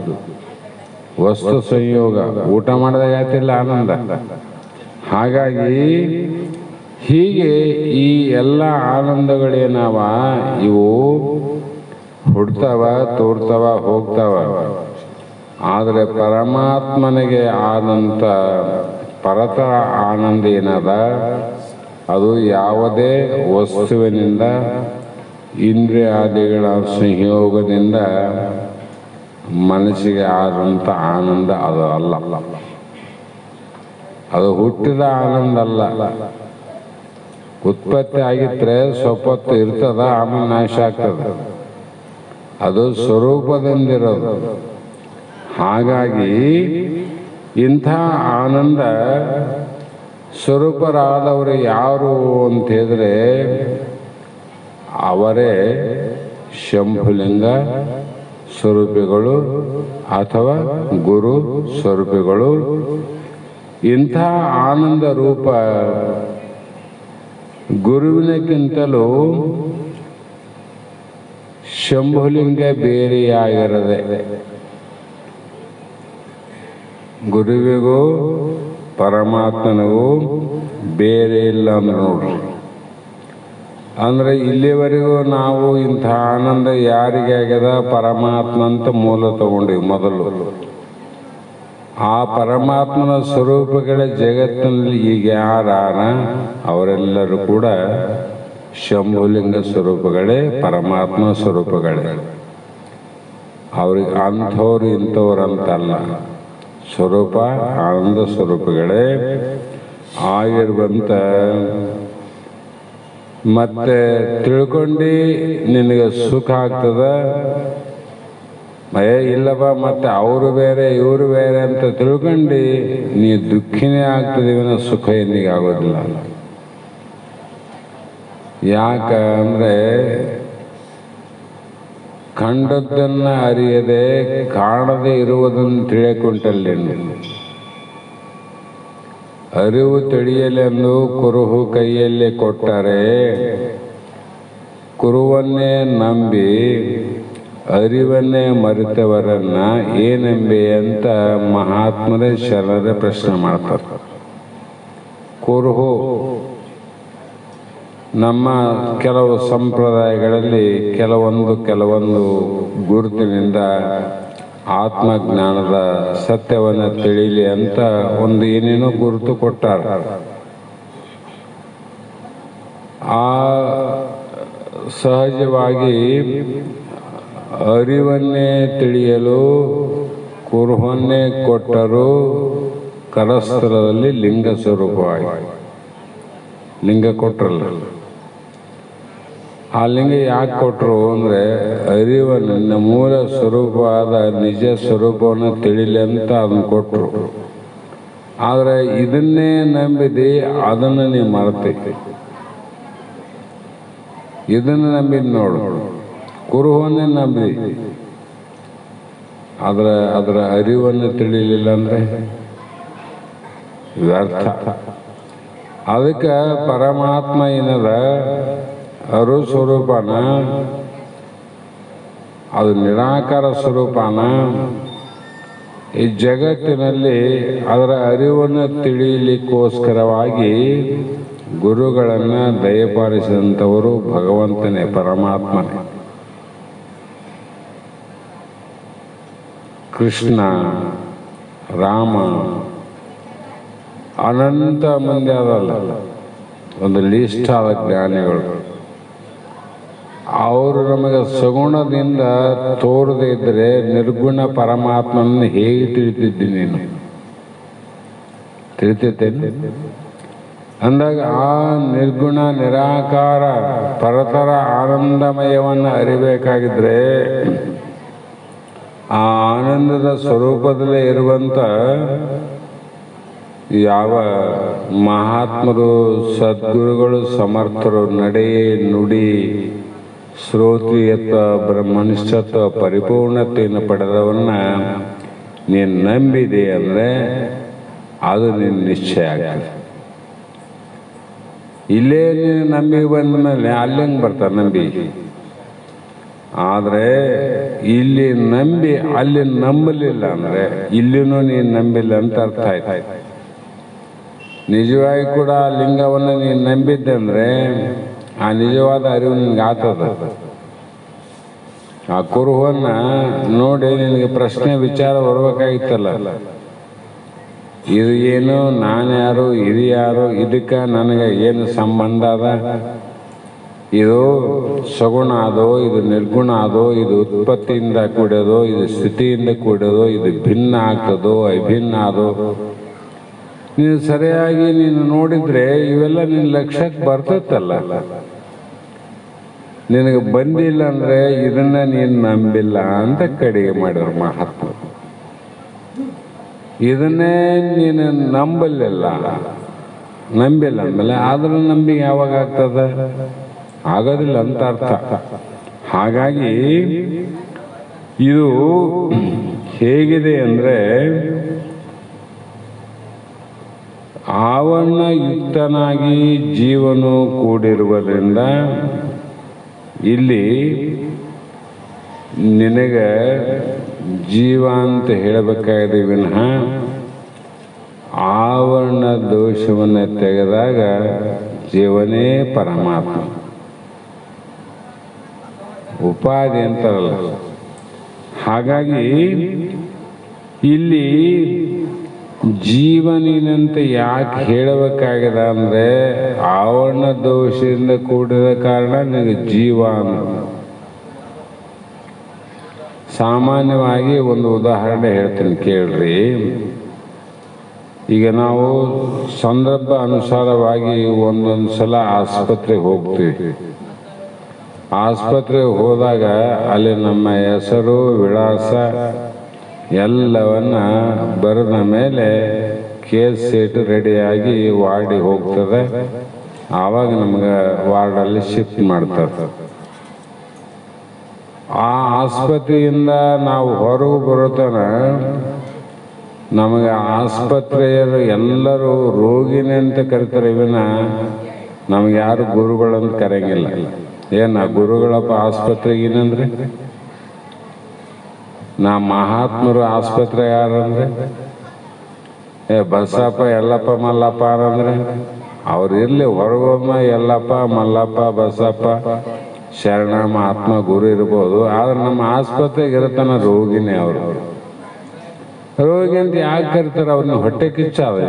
ವಸ್ತು ಸಂಯೋಗ ಊಟ ಮಾಡಿದಾಗ ಆಯ್ತಿಲ್ಲ ಆನಂದ. ಹಾಗಾಗಿ ಹೀಗೆ ಈ ಎಲ್ಲ ಆನಂದಗಳೇನವ ಇವು ಹುಡ್ತಾವ, ತೋರ್ತಾವ, ಹೋಗ್ತಾವ. ಆದರೆ ಪರಮಾತ್ಮನಿಗೆ ಆದಂಥ ಪರತರ ಆನಂದ ಏನದ ಅದು ಯಾವುದೇ ವಸ್ತುವಿನಿಂದ ಇಂದ್ರಿಯಾದಿಗಳ ಸಂಯೋಗದಿಂದ ಮನಸ್ಸಿಗೆ ಆದಂಥ ಆನಂದ ಅದು ಅಲ್ಲ. ಅದು ಹುಟ್ಟಿದ ಆನಂದ ಅಲ್ಲ. ಉತ್ಪತ್ತಿ ಆಗಿದ್ರೆ ಸ್ವಲ್ಪ ಹೊತ್ತು ಇರ್ತದ, ಆಮೇಲೆ ನಾಶ ಆಗ್ತದೆ. ಅದು ಸ್ವರೂಪದಿಂದಿರೋದು. ಹಾಗಾಗಿ ಇಂಥ ಆನಂದ ಸ್ವರೂಪರಾದವರು ಯಾರು ಅಂತ ಹೇಳಿದ್ರೆ ಅವರೇ ಶಂಭುಲಿಂಗ ಸ್ವರೂಪಿಗಳು ಅಥವಾ ಗುರು ಸ್ವರೂಪಿಗಳು. ಇಂಥ ಆನಂದ ರೂಪ ಗುರುವಿನಕ್ಕಿಂತಲೂ ಶಂಭುಲಿಂಗ ಬೇರೆಯಾಗಿರದೆ. ಗುರುವಿಗೂ ಪರಮಾತ್ಮನಿಗೂ ಬೇರೆ ಇಲ್ಲ ಅಂದ್ರೆ ನೋಡ್ರಿ. ಅಂದ್ರೆ ಇಲ್ಲಿವರೆಗೂ ನಾವು ಇಂಥ ಆನಂದ ಯಾರಿಗೆ ಆಗ್ಯದ? ಪರಮಾತ್ಮ ಅಂತ ಮೂಲ ತಗೊಂಡಿವಿ ಮೊದಲು. ಆ ಪರಮಾತ್ಮನ ಸ್ವರೂಪಗಳೇ ಜಗತ್ತಿನಲ್ಲಿ ಈಗ ಯಾರಾನ ಅವರೆಲ್ಲರೂ ಕೂಡ ಶಂಭುಲಿಂಗ ಸ್ವರೂಪಗಳೇ, ಪರಮಾತ್ಮ ಸ್ವರೂಪಗಳೇ. ಅವ್ರಿಗೆ ಅಂಥವ್ರು ಇಂಥವ್ರು ಅಂತಲ್ಲ, ಸ್ವರೂಪ ಆನಂದ ಸ್ವರೂಪಗಳೇ ಆಗಿರುವಂತ. ಮತ್ತೆ ತಿಳ್ಕೊಂಡು ನಿನಗೆ ಸುಖ ಆಗ್ತದ, ಇಲ್ಲವ ಮತ್ತೆ ಅವರು ಬೇರೆ ಇವರು ಬೇರೆ ಅಂತ ತಿಳ್ಕೊಂಡು ನೀ ದುಃಖಿನೇ ಆಗ್ತದಿವನ ಸುಖ ಎಂದಿಗೆ ಆಗೋದಿಲ್ಲ. ಯಾಕಂದ್ರೆ ಕಂಡದ್ದನ್ನ ಅರಿಯದೆ ಕಾಣದೆ ಇರುವುದನ್ನು ತಿಳಿಯಕೊಂಡಲ್ಲಿ ಅರಿವು ತಿಳಿಯಲೆಂದು ಕುರುಹು ಕೈಯಲ್ಲಿ ಕೊಟ್ಟರೆ ಕುರುವನ್ನೇ ನಂಬಿ ಅರಿವನ್ನೇ ಮರೆತವರನ್ನ ಏನೆಂಬೆ ಅಂತ ಮಹಾತ್ಮರೇ ಶರಣರೇ ಪ್ರಶ್ನೆ ಮಾಡ್ತಾರೆ. ಕುರುಹು ನಮ್ಮ ಕೆಲವು ಸಂಪ್ರದಾಯಗಳಲ್ಲಿ ಕೆಲವೊಂದು ಗುರುತಿನಿಂದ ಆತ್ಮಜ್ಞಾನದ ಸತ್ಯವನ್ನು ತಿಳಿಯಲಿ ಅಂತ ಒಂದು ಏನೇನೋ ಗುರುತು ಕೊಟ್ಟಾರ. ಆ ಸಹಜವಾಗಿ ಅರಿವನ್ನೇ ತಿಳಿಯಲು ಕುರುಹನ್ನೇ ಕೊಟ್ಟರು ಕರಸ್ಥಲದಲ್ಲಿ ಲಿಂಗ ಸ್ವರೂಪವಾಗಿ. ಲಿಂಗ ಕೊಟ್ರಲ್ಲ, ಆ ಲಿಂಗ ಯಾಕೆ ಕೊಟ್ಟರು ಅಂದರೆ ಅರಿವನ್ನು ಮೂಲ ಸ್ವರೂಪವಾದ ನಿಜ ಸ್ವರೂಪವನ್ನು ತಿಳಿಲಿ ಅಂತ ಅದನ್ನು ಕೊಟ್ಟರು. ಆದರೆ ಇದನ್ನೇ ನಂಬಿದೆ, ಅದನ್ನು ನೀವು ಮರೆತೈತಿ. ಇದನ್ನು ನಂಬಿದ್ ನೋಡು, ಕುರುಹನ್ನೇ ನಂಬಿ ಅದರ ಅರಿವನ್ನು ತಿಳಿಲಿಲ್ಲ ಅಂದರೆ ವ್ಯರ್ಥ. ಅದಕ್ಕೆ ಪರಮಾತ್ಮ ಏನದ ಅರು ಸ್ವರೂಪನ, ಅದು ನಿರಾಕಾರ ಸ್ವರೂಪನ. ಈ ಜಗತ್ತಿನಲ್ಲಿ ಅದರ ಅರಿವನ್ನು ತಿಳಿಯಲಿಕ್ಕೋಸ್ಕರವಾಗಿ ಗುರುಗಳನ್ನು ದಯಪಾಲಿಸಿದಂಥವರು ಭಗವಂತನೇ, ಪರಮಾತ್ಮನೇ. ಕೃಷ್ಣ, ರಾಮ, ಅನಂತ ಮಂದಿ ಅದಲ್ಲ, ಒಂದು ಲಿಸ್ಟ್ ಆದ ಜ್ಞಾನಿಗಳು. ಅವರು ನಮಗೆ ಸಗುಣದಿಂದ ತೋರದೇ ಇದ್ದರೆ ನಿರ್ಗುಣ ಪರಮಾತ್ಮನ ಹೇಗೆ ತಿಳಿತಿದ್ದಿ ನೀನು? ತಿಳಿತೈತೇನು? ಅಂದಾಗ ಆ ನಿರ್ಗುಣ ನಿರಾಕಾರ ಪರತರ ಆನಂದಮಯವನ್ನು ಅರಿಬೇಕಾಗಿದ್ರೆ ಆ ಆನಂದದ ಸ್ವರೂಪದಲ್ಲೇ ಇರುವಂಥ ಯಾವ ಮಹಾತ್ಮರು, ಸದ್ಗುರುಗಳು, ಸಮರ್ಥರು ನಡೆ, ನುಡಿ, ಶ್ರೋತ್ರಿಯತ್ವ, ಬ್ರಹ್ಮನಿಷ್ಠತ್ವ, ಪರಿಪೂರ್ಣತೆಯನ್ನು ಪಡೆದವನ್ನ ನೀನು ನಂಬಿದೆ ಅಂದರೆ ಅದು ನಿನ್ನ ನಿಶ್ಚಯ ಆಗ್ತದೆ. ಇಲ್ಲೇ ನೀನು ನಂಬಿ ಬಂದ ಮೇಲೆ ಅಲ್ಲಂಗೆ ಬರ್ತಾರೆ ನಂಬಿ. ಆದರೆ ಇಲ್ಲಿ ನಂಬಿ ಅಲ್ಲಿ ನಂಬಲಿಲ್ಲ ಅಂದರೆ ಇಲ್ಲಿನೂ ನೀನು ನಂಬಿಲ್ಲ ಅಂತ ಅರ್ಥ ಆಯ್ತು. ನಿಜವಾಗಿ ಕೂಡ ಲಿಂಗವನ್ನು ನೀನು ನಂಬಿದ್ದೆ ಅಂದರೆ ಆ ನಿಜವಾದ ಅರಿವು ನಿನ್ಗೆ ಆಗ್ತದ. ಆ ಕುರುಹನ್ನು ನೋಡಿ ನಿನಗೆ ಪ್ರಶ್ನೆ ವಿಚಾರ ಬರ್ಬೇಕಾಗಿತ್ತಲ್ಲ, ಇದು ಏನು, ನಾನು ಯಾರು, ಇದು ಯಾರು, ಇದಕ್ಕೆ ನನಗೆ ಏನು ಸಂಬಂಧ ಅದ? ಇದು ಸಗುಣ ಅದೋ, ಇದು ನಿರ್ಗುಣ ಅದೋ, ಇದು ಉತ್ಪತ್ತಿಯಿಂದ ಕೂಡೋದು, ಇದು ಸ್ಥಿತಿಯಿಂದ ಕೂಡೋದು, ಇದು ಭಿನ್ನ ಆಗ್ತದೋ, ಅಭಿನ್ನ ಅದೋ? ನೀನು ಸರಿಯಾಗಿ ನೀನು ನೋಡಿದ್ರೆ ಇವೆಲ್ಲ ನಿನ್ನ ಲಕ್ಷ್ಯಕ್ಕೆ ಬರ್ತೈತಲ್ಲ. ನಿನಗೆ ಬಂದಿಲ್ಲ ಅಂದರೆ ಇದನ್ನ ನೀನು ನಂಬಿಲ್ಲ ಅಂತ ಕಡೆಗೆ ಮಾಡಿದ್ರು ಮಹಾತ್ಮ. ಇದನ್ನೇ ನೀನು ನಂಬಲಿಲ್ಲ ಅಂದಮೇಲೆ ಅದ್ರ ನಂಬಿಕೆ ಯಾವಾಗ ಆಗ್ತದ? ಆಗೋದಿಲ್ಲ ಅಂತ ಅರ್ಥ. ಹಾಗಾಗಿ ಇದು ಹೇಗಿದೆ ಅಂದರೆ ಆವರಣಯುಕ್ತನಾಗಿ ಜೀವನು ಕೂಡಿರುವುದರಿಂದ ಇಲ್ಲಿ ನಿನಗೆ ಜೀವ ಅಂತ ಹೇಳಬೇಕಾಗಿದೆ ವಿನಃ ಆವರಣ ದೋಷವನ್ನು ತೆಗೆದಾಗ ಜೀವನೇ ಪರಮಾತ್ಮ. ಉಪಾಧಿ ಅಂತಾರಲ್ಲ, ಹಾಗಾಗಿ ಇಲ್ಲಿ ಜೀವನಿನಂತೆ ಯಾಕೆ ಹೇಳಬೇಕಾಗಿದೆ ಅಂದರೆ ಆವರಣ ದೋಷದಿಂದ ಕೂಡಿದ ಕಾರಣ ನಿನಗೆ ಜೀವ ಅನ್ನೋದು. ಸಾಮಾನ್ಯವಾಗಿ ಒಂದು ಉದಾಹರಣೆ ಹೇಳ್ತೀನಿ ಕೇಳ್ರಿ. ಈಗ ನಾವು ಸಂದರ್ಭ ಅನುಸಾರವಾಗಿ ಒಂದೊಂದು ಸಲ ಆಸ್ಪತ್ರೆಗೆ ಹೋಗ್ತೀವಿ. ಆಸ್ಪತ್ರೆಗೆ ಹೋದಾಗ ಅಲ್ಲಿ ನಮ್ಮ ಹೆಸರು, ವಿಳಾಸ ಎಲ್ಲವನ್ನ ಬರೆದ ಮೇಲೆ ಕೇಸ್ ಸೀಟ್ ರೆಡಿಯಾಗಿ ವಾರ್ಡಿಗೆ ಹೋಗ್ತದೆ. ಆವಾಗ ನಮ್ಗೆ ವಾರ್ಡಲ್ಲಿ ಶಿಫ್ಟ್ ಮಾಡ್ತಾರೆ. ಆ ಆಸ್ಪತ್ರೆಯಿಂದ ನಾವು ಹೊರಗೆ ಬರೋತನ ನಮಗೆ ಆಸ್ಪತ್ರೆಯರು ಎಲ್ಲರೂ ರೋಗಿನೇ ಅಂತ ಕರಿತಾರೆ ವಿನ ನಮ್ಗೆ ಯಾರು ಗುರುಗಳಂತ ಕರೆಯಂಗಿಲ್ಲ. ಏನ ಗುರುಗಳಪ್ಪ ಆಸ್ಪತ್ರೆಗೇನಂದ್ರೆ, ನಾ ಮಹಾತ್ಮರು ಆಸ್ಪತ್ರೆ ಯಾರಂದ್ರೆ, ಬಸಪ್ಪ ಎಲ್ಲಪ್ಪ ಮಲ್ಲಪ್ಪ ಅಂದ್ರೆ ಅವ್ರು ಇರ್ಲಿ ಹೊರಗೊಮ್ಮ ಎಲ್ಲಪ್ಪ ಮಲ್ಲಪ್ಪ ಬಸಪ್ಪ ಶರಣ ಮಹಾತ್ಮ ಗುರು ಇರ್ಬೋದು. ಆದ್ರೆ ನಮ್ಮ ಆಸ್ಪತ್ರೆಗೆ ಇರತನ ರೋಗಿನೇ. ಅವರು ರೋಗಿ ಅಂತ ಯಾಕೆ ಕರಿತಾರೆ? ಅವ್ರನ್ನ ಹೊಟ್ಟೆ ಕಿಚ್ಚಾದ.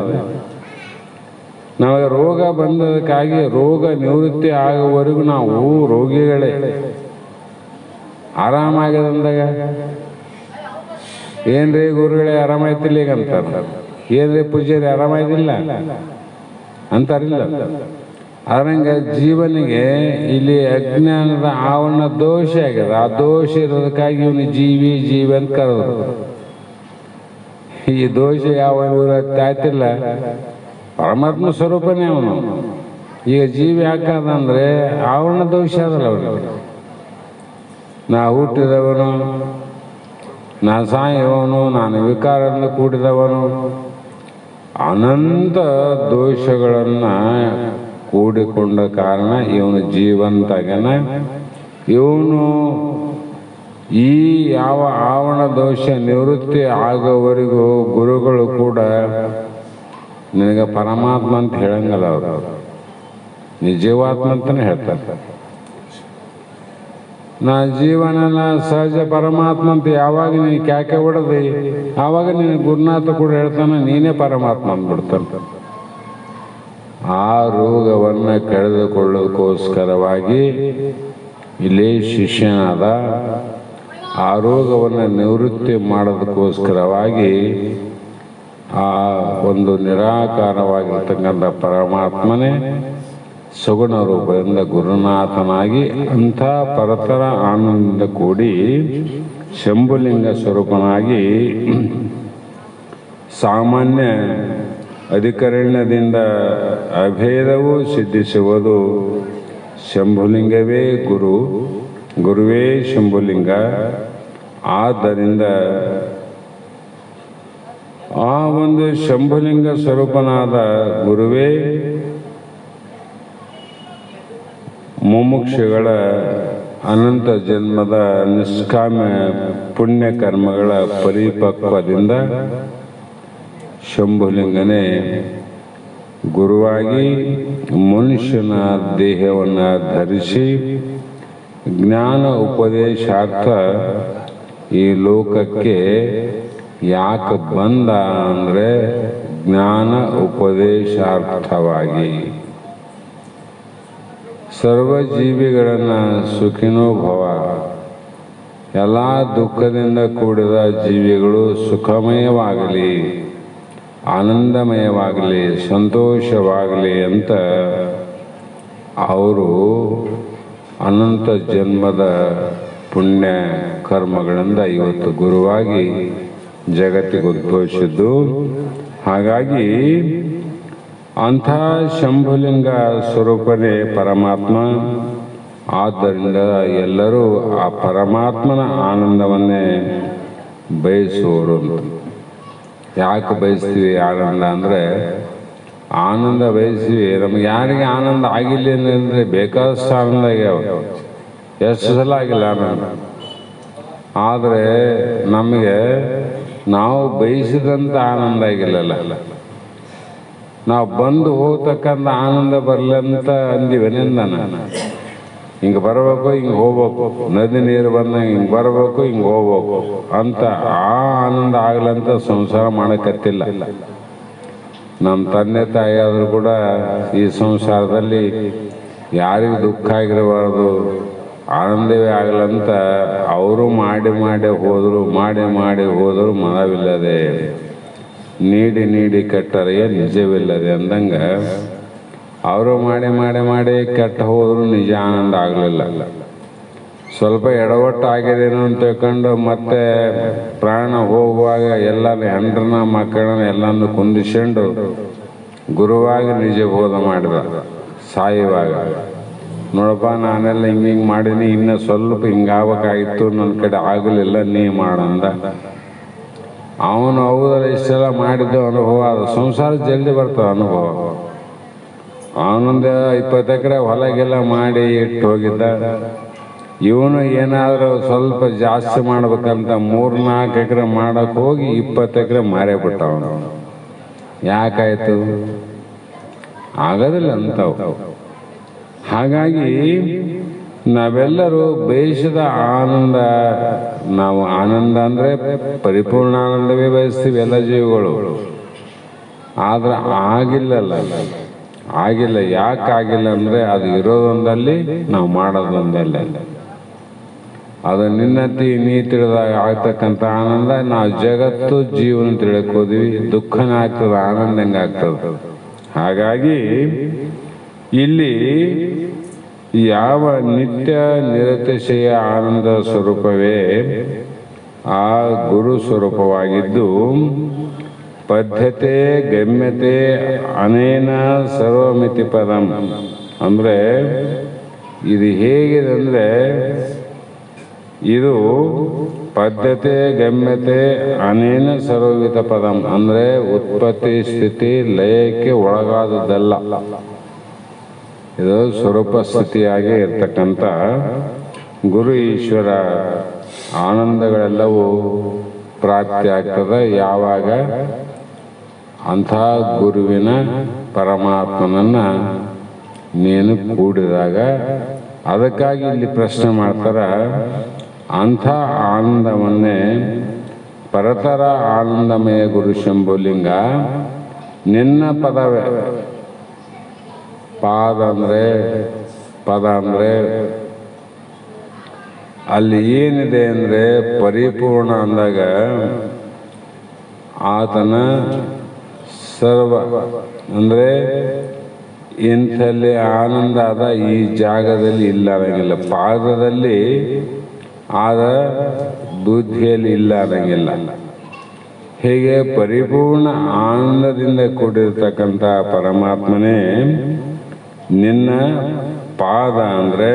ನಮಗೆ ರೋಗ ಬಂದದಕ್ಕಾಗಿ ರೋಗ ನಿವೃತ್ತಿ ಆಗುವವರೆಗೂ ನಾವು ರೋಗಿಗಳೇ. ಆರಾಮಾಗ್ಯದಂದಾಗ ಏನ್ರಿ ಗುರುಗಳೇ ಆರಾಮಾಯ್ತಿಲ್ಲ ಈಗ ಅಂತಾರೆ. ಏನ್ರಿ ಪೂಜಾರಿ ಆರಾಮಾಯ್ತಿಲ್ಲ ಅಂತಾರಿಲ್ಲ. ಅದ್ರಂಗ ಜೀವನಿಗೆ ಇಲ್ಲಿ ಅಜ್ಞಾನದ ಆವರಣ ದೋಷ ಆಗ್ಯದ. ಆ ದೋಷ ಇರೋದಕ್ಕಾಗಿ ಇವನು ಜೀವಿ ಜೀವಿ ಅಂತ ಕರೆದ್ರು. ಈ ದೋಷ ಯಾವ ಆಯ್ತಿಲ್ಲ, ಪರಮಾತ್ಮ ಸ್ವರೂಪನೇ ಅವನು. ಈಗ ಜೀವಿ ಯಾಕಂದ್ರೆ ಆವರಣ ದೋಷ ಅದಲ್ಲ ಅವನಿಗೆ. ನಾ ಹುಟ್ಟಿದವನು, ನಾ ಸಾಯುವವನು, ನಾನು ವಿಕಾರದಿಂದ ಕೂಡಿದವನು, ಅನಂತ ದೋಷಗಳನ್ನು ಕೂಡಿಕೊಂಡ ಕಾರಣ ಇವನು ಜೀವಂತಾಗನ. ಇವನು ಈ ಯಾವ ಆವರಣ ದೋಷ ನಿವೃತ್ತಿ ಆಗೋವರೆಗೂ ಗುರುಗಳು ಕೂಡ ನಿನಗೆ ಪರಮಾತ್ಮ ಅಂತ ಹೇಳಂಗಲ್ಲ. ಅವರು ನೀ ಜೀವಾತ್ಮ ಅಂತಾನೆ ಹೇಳ್ತಾರೆ. ನಾ ಜೀವನನ ಸಹಜ ಪರಮಾತ್ಮ ಅಂತ ಯಾವಾಗ ನೀನು ಕ್ಯಾಕೆ ಹೊಡೆದಿ ಆವಾಗ ನೀನು ಗುರುನಾಥ ಕೂಡ ಹೇಳ್ತಾನೆ ನೀನೇ ಪರಮಾತ್ಮ ಅಂದ್ಬಿಡ್ತಾನೆ. ಆ ರೋಗವನ್ನು ಕಳೆದುಕೊಳ್ಳೋದಕ್ಕೋಸ್ಕರವಾಗಿ ಇಲ್ಲಿ ಶಿಷ್ಯನಾದ. ಆ ರೋಗವನ್ನು ನಿವೃತ್ತಿ ಮಾಡೋದಕ್ಕೋಸ್ಕರವಾಗಿ ಆ ಒಂದು ನಿರಾಕಾರವಾಗಿರ್ತಕ್ಕಂಥ ಪರಮಾತ್ಮನೇ ಸಗುಣ ರೂಪದಿಂದ ಗುರುನಾಥನಾಗಿ ಅಂಥ ಪರತರ ಆನಂದ ಕೂಡಿ ಶಂಭುಲಿಂಗ ಸ್ವರೂಪನಾಗಿ ಸಾಮಾನ್ಯ ಅಧಿಕರಣದಿಂದ ಅಭೇದವೂ ಸಿದ್ಧಿಸುವುದು. ಶಂಭುಲಿಂಗವೇ ಗುರು, ಗುರುವೇ ಶಂಭುಲಿಂಗ. ಆದ್ದರಿಂದ ಆ ಒಂದು ಶಂಭುಲಿಂಗ ಸ್ವರೂಪನಾದ ಗುರುವೇ ಮುಮುಕ್ಷುಗಳ ಅನಂತ ಜನ್ಮದ ನಿಷ್ಕಾಮ್ಯ ಪುಣ್ಯ ಕರ್ಮಗಳ ಪರಿಪಕ್ವದಿಂದ ಶಂಭುಲಿಂಗನೇ ಗುರುವಾಗಿ ಮನುಷ್ಯನ ದೇಹವನ್ನು ಧರಿಸಿ ಜ್ಞಾನ ಉಪದೇಶಾರ್ಥ ಈ ಲೋಕಕ್ಕೆ ಯಾಕೆ ಬಂದ ಅಂದರೆ ಜ್ಞಾನ ಉಪದೇಶಾರ್ಥವಾಗಿ. ಸರ್ವ ಜೀವಿಗಳನ್ನು ಸುಖಿನೋ ಭವ, ಎಲ್ಲ ದುಃಖದಿಂದ ಕೂಡಿದ ಜೀವಿಗಳು ಸುಖಮಯವಾಗಲಿ, ಆನಂದಮಯವಾಗಲಿ, ಸಂತೋಷವಾಗಲಿ ಅಂತ ಅವರು ಅನಂತ ಜನ್ಮದ ಪುಣ್ಯ ಕರ್ಮಗಳಿಂದ ಇವತ್ತು ಗುರುವಾಗಿ ಜಗತ್ತಿಗೆ ಉದ್ಭವಿಸಿದ್ದು. ಹಾಗಾಗಿ ಅಂಥ ಶಂಭುಲಿಂಗ ಸ್ವರೂಪನೇ ಪರಮಾತ್ಮ. ಆದ್ದರಿಂದ ಎಲ್ಲರೂ ಆ ಪರಮಾತ್ಮನ ಆನಂದವನ್ನೇ ಬಯಸುವರು. ಯಾಕೆ ಬಯಸ್ತೀವಿ ಆನಂದ ಅಂದರೆ, ಆನಂದ ಬಯಸ್ತೀವಿ. ನಮಗೆ ಯಾರಿಗೆ ಆನಂದ ಆಗಿಲ್ಲ ಅಂದರೆ ಬೇಕಾದಷ್ಟು ಆನಂದ ಆಗ್ಯಾವ, ಎಷ್ಟು ಸಲ ಆಗಿಲ್ಲ ಆನಂದ. ಆದರೆ ನಮಗೆ ನಾವು ಬಯಸಿದಂಥ ಆನಂದ ಆಗಿಲ್ಲಲ್ಲ. ನಾವು ಬಂದು ಹೋಗ್ತಕ್ಕಂಥ ಆನಂದ ಬರಲಿ ಅಂತ ಅಂದಿವನಿಂದ ನಾನು ಹಿಂಗೆ ಬರಬೇಕು, ಹಿಂಗೆ ಹೋಗ್ಬೇಕು, ನದಿ ನೀರು ಬಂದಾಗ ಹಿಂಗೆ ಬರಬೇಕು, ಹಿಂಗೆ ಹೋಗ್ಬೇಕು ಅಂತ ಆ ಆನಂದ ಆಗ್ಲಂತ ಸಂಸಾರ ಮಾಡೋಕ್ಕತ್ತಿಲ್ಲ. ನಮ್ಮ ತಂದೆ ತಾಯಿ ಆದರೂ ಕೂಡ ಈ ಸಂಸಾರದಲ್ಲಿ ಯಾರಿಗೂ ದುಃಖ ಆಗಿರಬಾರ್ದು, ಆನಂದವೇ ಆಗಲಂತ ಅವರು ಮಾಡಿ ಹೋದರು ಮನವಿಲ್ಲದೆ, ನೀಡಿ ಕೆಟ್ಟರೆಯೇ ನಿಜವಿಲ್ಲದೆ ಅಂದಂಗೆ ಅವರು ಮಾಡಿ ಕೆಟ್ಟ ಹೋದರೂ ನಿಜ ಆನಂದ ಆಗಲಿಲ್ಲ. ಸ್ವಲ್ಪ ಎಡವಟ್ಟು ಆಗಿದೇನೋ ಅಂತ ತಿಳ್ಕೊಂಡು ಮತ್ತೆ ಪ್ರಾಣ ಹೋಗುವಾಗ ಎಲ್ಲ ಹೆಂಡ್ರನ್ನ ಮಕ್ಕಳನ್ನ ಎಲ್ಲನೂ ಕುಂದಿಸ್ಕೊಂಡು ಗುರುವಾಗಿ ನಿಜ ಬೋಧ ಮಾಡಿದ. ಸಾಯುವಾಗ ನೋಡಪ್ಪ ನಾನೆಲ್ಲ ಹಿಂಗೆ ಮಾಡೀನಿ, ಇನ್ನೂ ಸ್ವಲ್ಪ ಹಿಂಗಾಗಬೇಕಾಗಿತ್ತು, ನನ್ನ ಕಡೆ ಆಗಲಿಲ್ಲ, ನೀ ಮಾಡಂದ. ಅವನು ಹೌದಲ್ಲ ಇಷ್ಟೆಲ್ಲ ಮಾಡಿದ್ದು ಅನುಭವ. ಅದು ಸಂಸಾರ ಜಲ್ದಿ ಬರ್ತದೆ ಅನುಭವ. ಅವನೊಂದ 20 ಎಕರೆ ಹೊಲಗೆಲ್ಲ ಮಾಡಿ ಇಟ್ಟು ಹೋಗಿದ್ದ. ಇವನು ಏನಾದರೂ ಸ್ವಲ್ಪ ಜಾಸ್ತಿ ಮಾಡ್ಬೇಕಂತ 3-4 ಎಕರೆ ಮಾಡಕ್ ಹೋಗಿ 20 ಎಕರೆ ಮಾರೇ ಬಿಟ್ಟ. ಅವನು ಯಾಕಾಯ್ತು? ಆಗೋದಿಲ್ಲ ಅಂತವು. ಹಾಗಾಗಿ ನಾವೆಲ್ಲರೂ ಬಯಸಿದ ಆನಂದ, ನಾವು ಆನಂದ ಅಂದ್ರೆ ಪರಿಪೂರ್ಣ ಆನಂದವೇ ಬಯಸ್ತೀವಿ ಎಲ್ಲ ಜೀವಿಗಳು. ಆದ್ರೆ ಆಗಿಲ್ಲ. ಯಾಕಾಗಿಲ್ಲ ಅಂದ್ರೆ ಅದು ಇರೋದೊಂದಲ್ಲಿ, ನಾವು ಮಾಡೋದೊಂದಲ್ಲಿ. ಅದು ನಿನ್ನತಿ ನೀ ತಿಳಿದಾಗ ಆಗ್ತಕ್ಕಂಥ ಆನಂದ. ನಾವು ಜಗತ್ತು ಜೀವನ ತಿಳಕ್ ಹೋದ್ವಿ, ದುಃಖನ ಆಗ್ತದ, ಆನಂದ ಹೆಂಗಾಗ್ತದ. ಹಾಗಾಗಿ ಇಲ್ಲಿ ಯಾವ ನಿತ್ಯ ನಿರತಿಶಯ ಆನಂದ ಸ್ವರೂಪವೇ ಆ ಗುರು ಸ್ವರೂಪವಾಗಿದ್ದು, ಪದ್ಧತೆ ಗಮ್ಯತೆ ಅನೇನ ಸರ್ವಮಿತಿ ಪದಂ ಅಂದ್ರೆ ಇದು ಹೇಗಿದೆ ಅಂದ್ರೆ, ಇದು ಪದ್ಧತೆ ಗಮ್ಯತೆ ಅನೇನ ಸರ್ವಮಿತ ಪದಂ ಅಂದ್ರೆ ಉತ್ಪತ್ತಿ ಸ್ಥಿತಿ ಲಯಕ್ಕೆ ಒಳಗಾದದ್ದಲ್ಲ. ಇದು ಸ್ವರೂಪ ಸ್ಥಿತಿಯಾಗಿ ಇರ್ತಕ್ಕಂಥ ಗುರು ಈಶ್ವರ ಆನಂದಗಳೆಲ್ಲವೂ ಪ್ರಾಪ್ತಿ ಆಗ್ತದೆ ಯಾವಾಗ ಅಂಥ ಗುರುವಿನ ಪರಮಾತ್ಮನನ್ನ ನೀನು ಕೂಡಿದಾಗ. ಅದಕ್ಕಾಗಿ ಇಲ್ಲಿ ಪ್ರಶ್ನೆ ಮಾಡ್ತಾರ, ಅಂಥ ಆನಂದವನ್ನೇ ಪರತರ ಆನಂದಮಯ ಗುರು ಶಂಭುಲಿಂಗ ನಿನ್ನ ಪದವೇ. ಪದ ಅಂದ್ರೆ ಅಲ್ಲಿ ಏನಿದೆ ಅಂದ್ರೆ ಪರಿಪೂರ್ಣ ಅಂದಾಗ ಆತನ ಸರ್ವ ಅಂದ್ರೆ ಇಂಥಲ್ಲಿ ಆನಂದ ಆದ ಈ ಜಾಗದಲ್ಲಿ ಇಲ್ಲ ಅನ್ನಂಗಿಲ್ಲ, ಪಾದದಲ್ಲಿ ಆದ ಬುದ್ಧಿಯಲ್ಲಿ ಇಲ್ಲ ಅನ್ನಂಗಿಲ್ಲ. ಹೀಗೆ ಪರಿಪೂರ್ಣ ಆನಂದದಿಂದ ಕೂಡಿರ್ತಕ್ಕಂಥ ಪರಮಾತ್ಮನೇ ನಿನ್ನ ಪಾದ ಅಂದ್ರೆ,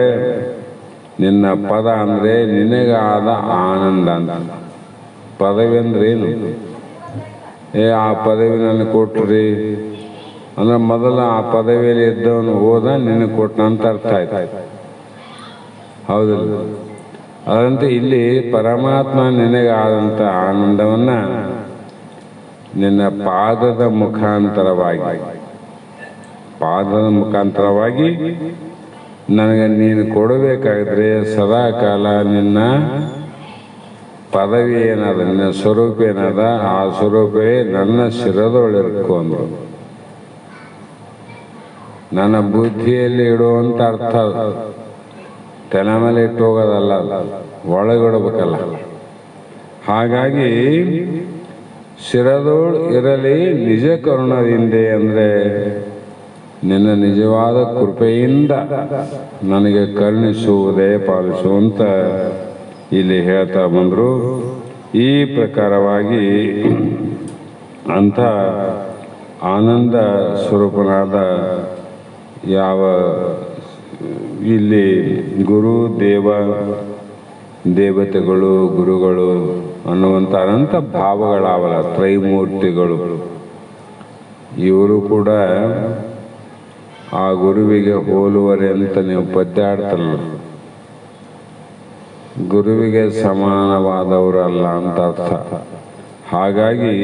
ನಿನ್ನ ಪದ ಅಂದ್ರೆ ನಿನಗಾದ ಆನಂದ ಅಂತ. ಪದವಿ ಅಂದ್ರೆ ಏನು? ಆ ಪದವಿ ನನಗೆ ಕೊಟ್ರಿ ಅಂದ್ರೆ ಮೊದಲ ಆ ಪದವಿಯಲ್ಲಿ ಇದ್ದವನು ಹೋದ ನಿನಗೆ ಕೊಟ್ಟನಂತ ಅರ್ಥ ಆಯ್ತು, ಹೌದಿಲ್ಲ? ಅದಂತೆ ಇಲ್ಲಿ ಪರಮಾತ್ಮ ನಿನಗಾದಂಥ ಆನಂದವನ್ನ ನಿನ್ನ ಪಾದದ ಮುಖಾಂತರವಾಗಿ ನನಗೆ ನೀನು ಕೊಡಬೇಕಾದ್ರೆ ಸದಾ ಕಾಲ ನಿನ್ನ ಪದವಿ ಏನದ, ನಿನ್ನ ಸ್ವರೂಪ ಏನದ, ಆ ಸ್ವರೂಪವೇ ನನ್ನ ಶಿರದೊಳಿರ್ಕು ಅಂದ್ರು. ನನ್ನ ಬುದ್ಧಿಯಲ್ಲಿ ಇಡುವಂತ ಅರ್ಥ, ತಲೆ ಮೇಲೆ ಇಟ್ಟು ಹೋಗೋದಲ್ಲ, ಒಳಗಿಡಬೇಕಲ್ಲ. ಹಾಗಾಗಿ ಶಿರದೋಳು ಇರಲಿ ನಿಜ ಕರುಣದಿಂದ ಅಂದ್ರೆ ನಿನ್ನ ನಿಜವಾದ ಕೃಪೆಯಿಂದ ನನಗೆ ಕರುಣಿಸುವುದೇ ಪಾಲಿಸುವಂತ ಇಲ್ಲಿ ಹೇಳ್ತಾ ಬಂದ್ರು. ಈ ಪ್ರಕಾರವಾಗಿ ಅಂಥ ಆನಂದ ಸ್ವರೂಪನಾದ ಯಾವ ಇಲ್ಲಿ ಗುರು ದೇವತೆಗಳು ಗುರುಗಳು ಅನ್ನುವಂಥ ಅನಂತ ಭಾವಗಳಾವಲ್ಲ, ತ್ರೈಮೂರ್ತಿಗಳು, ಇವರು ಕೂಡ ಆ ಗುರುವಿಗೆ ಹೋಲುವರೆ ಅಂತ ನೀವು ಪದ್ಯ ಆಡ್ತಲ್ಲ, ಗುರುವಿಗೆ ಸಮಾನವಾದವರಲ್ಲ ಅಂತ ಅರ್ಥ. ಹಾಗಾಗಿ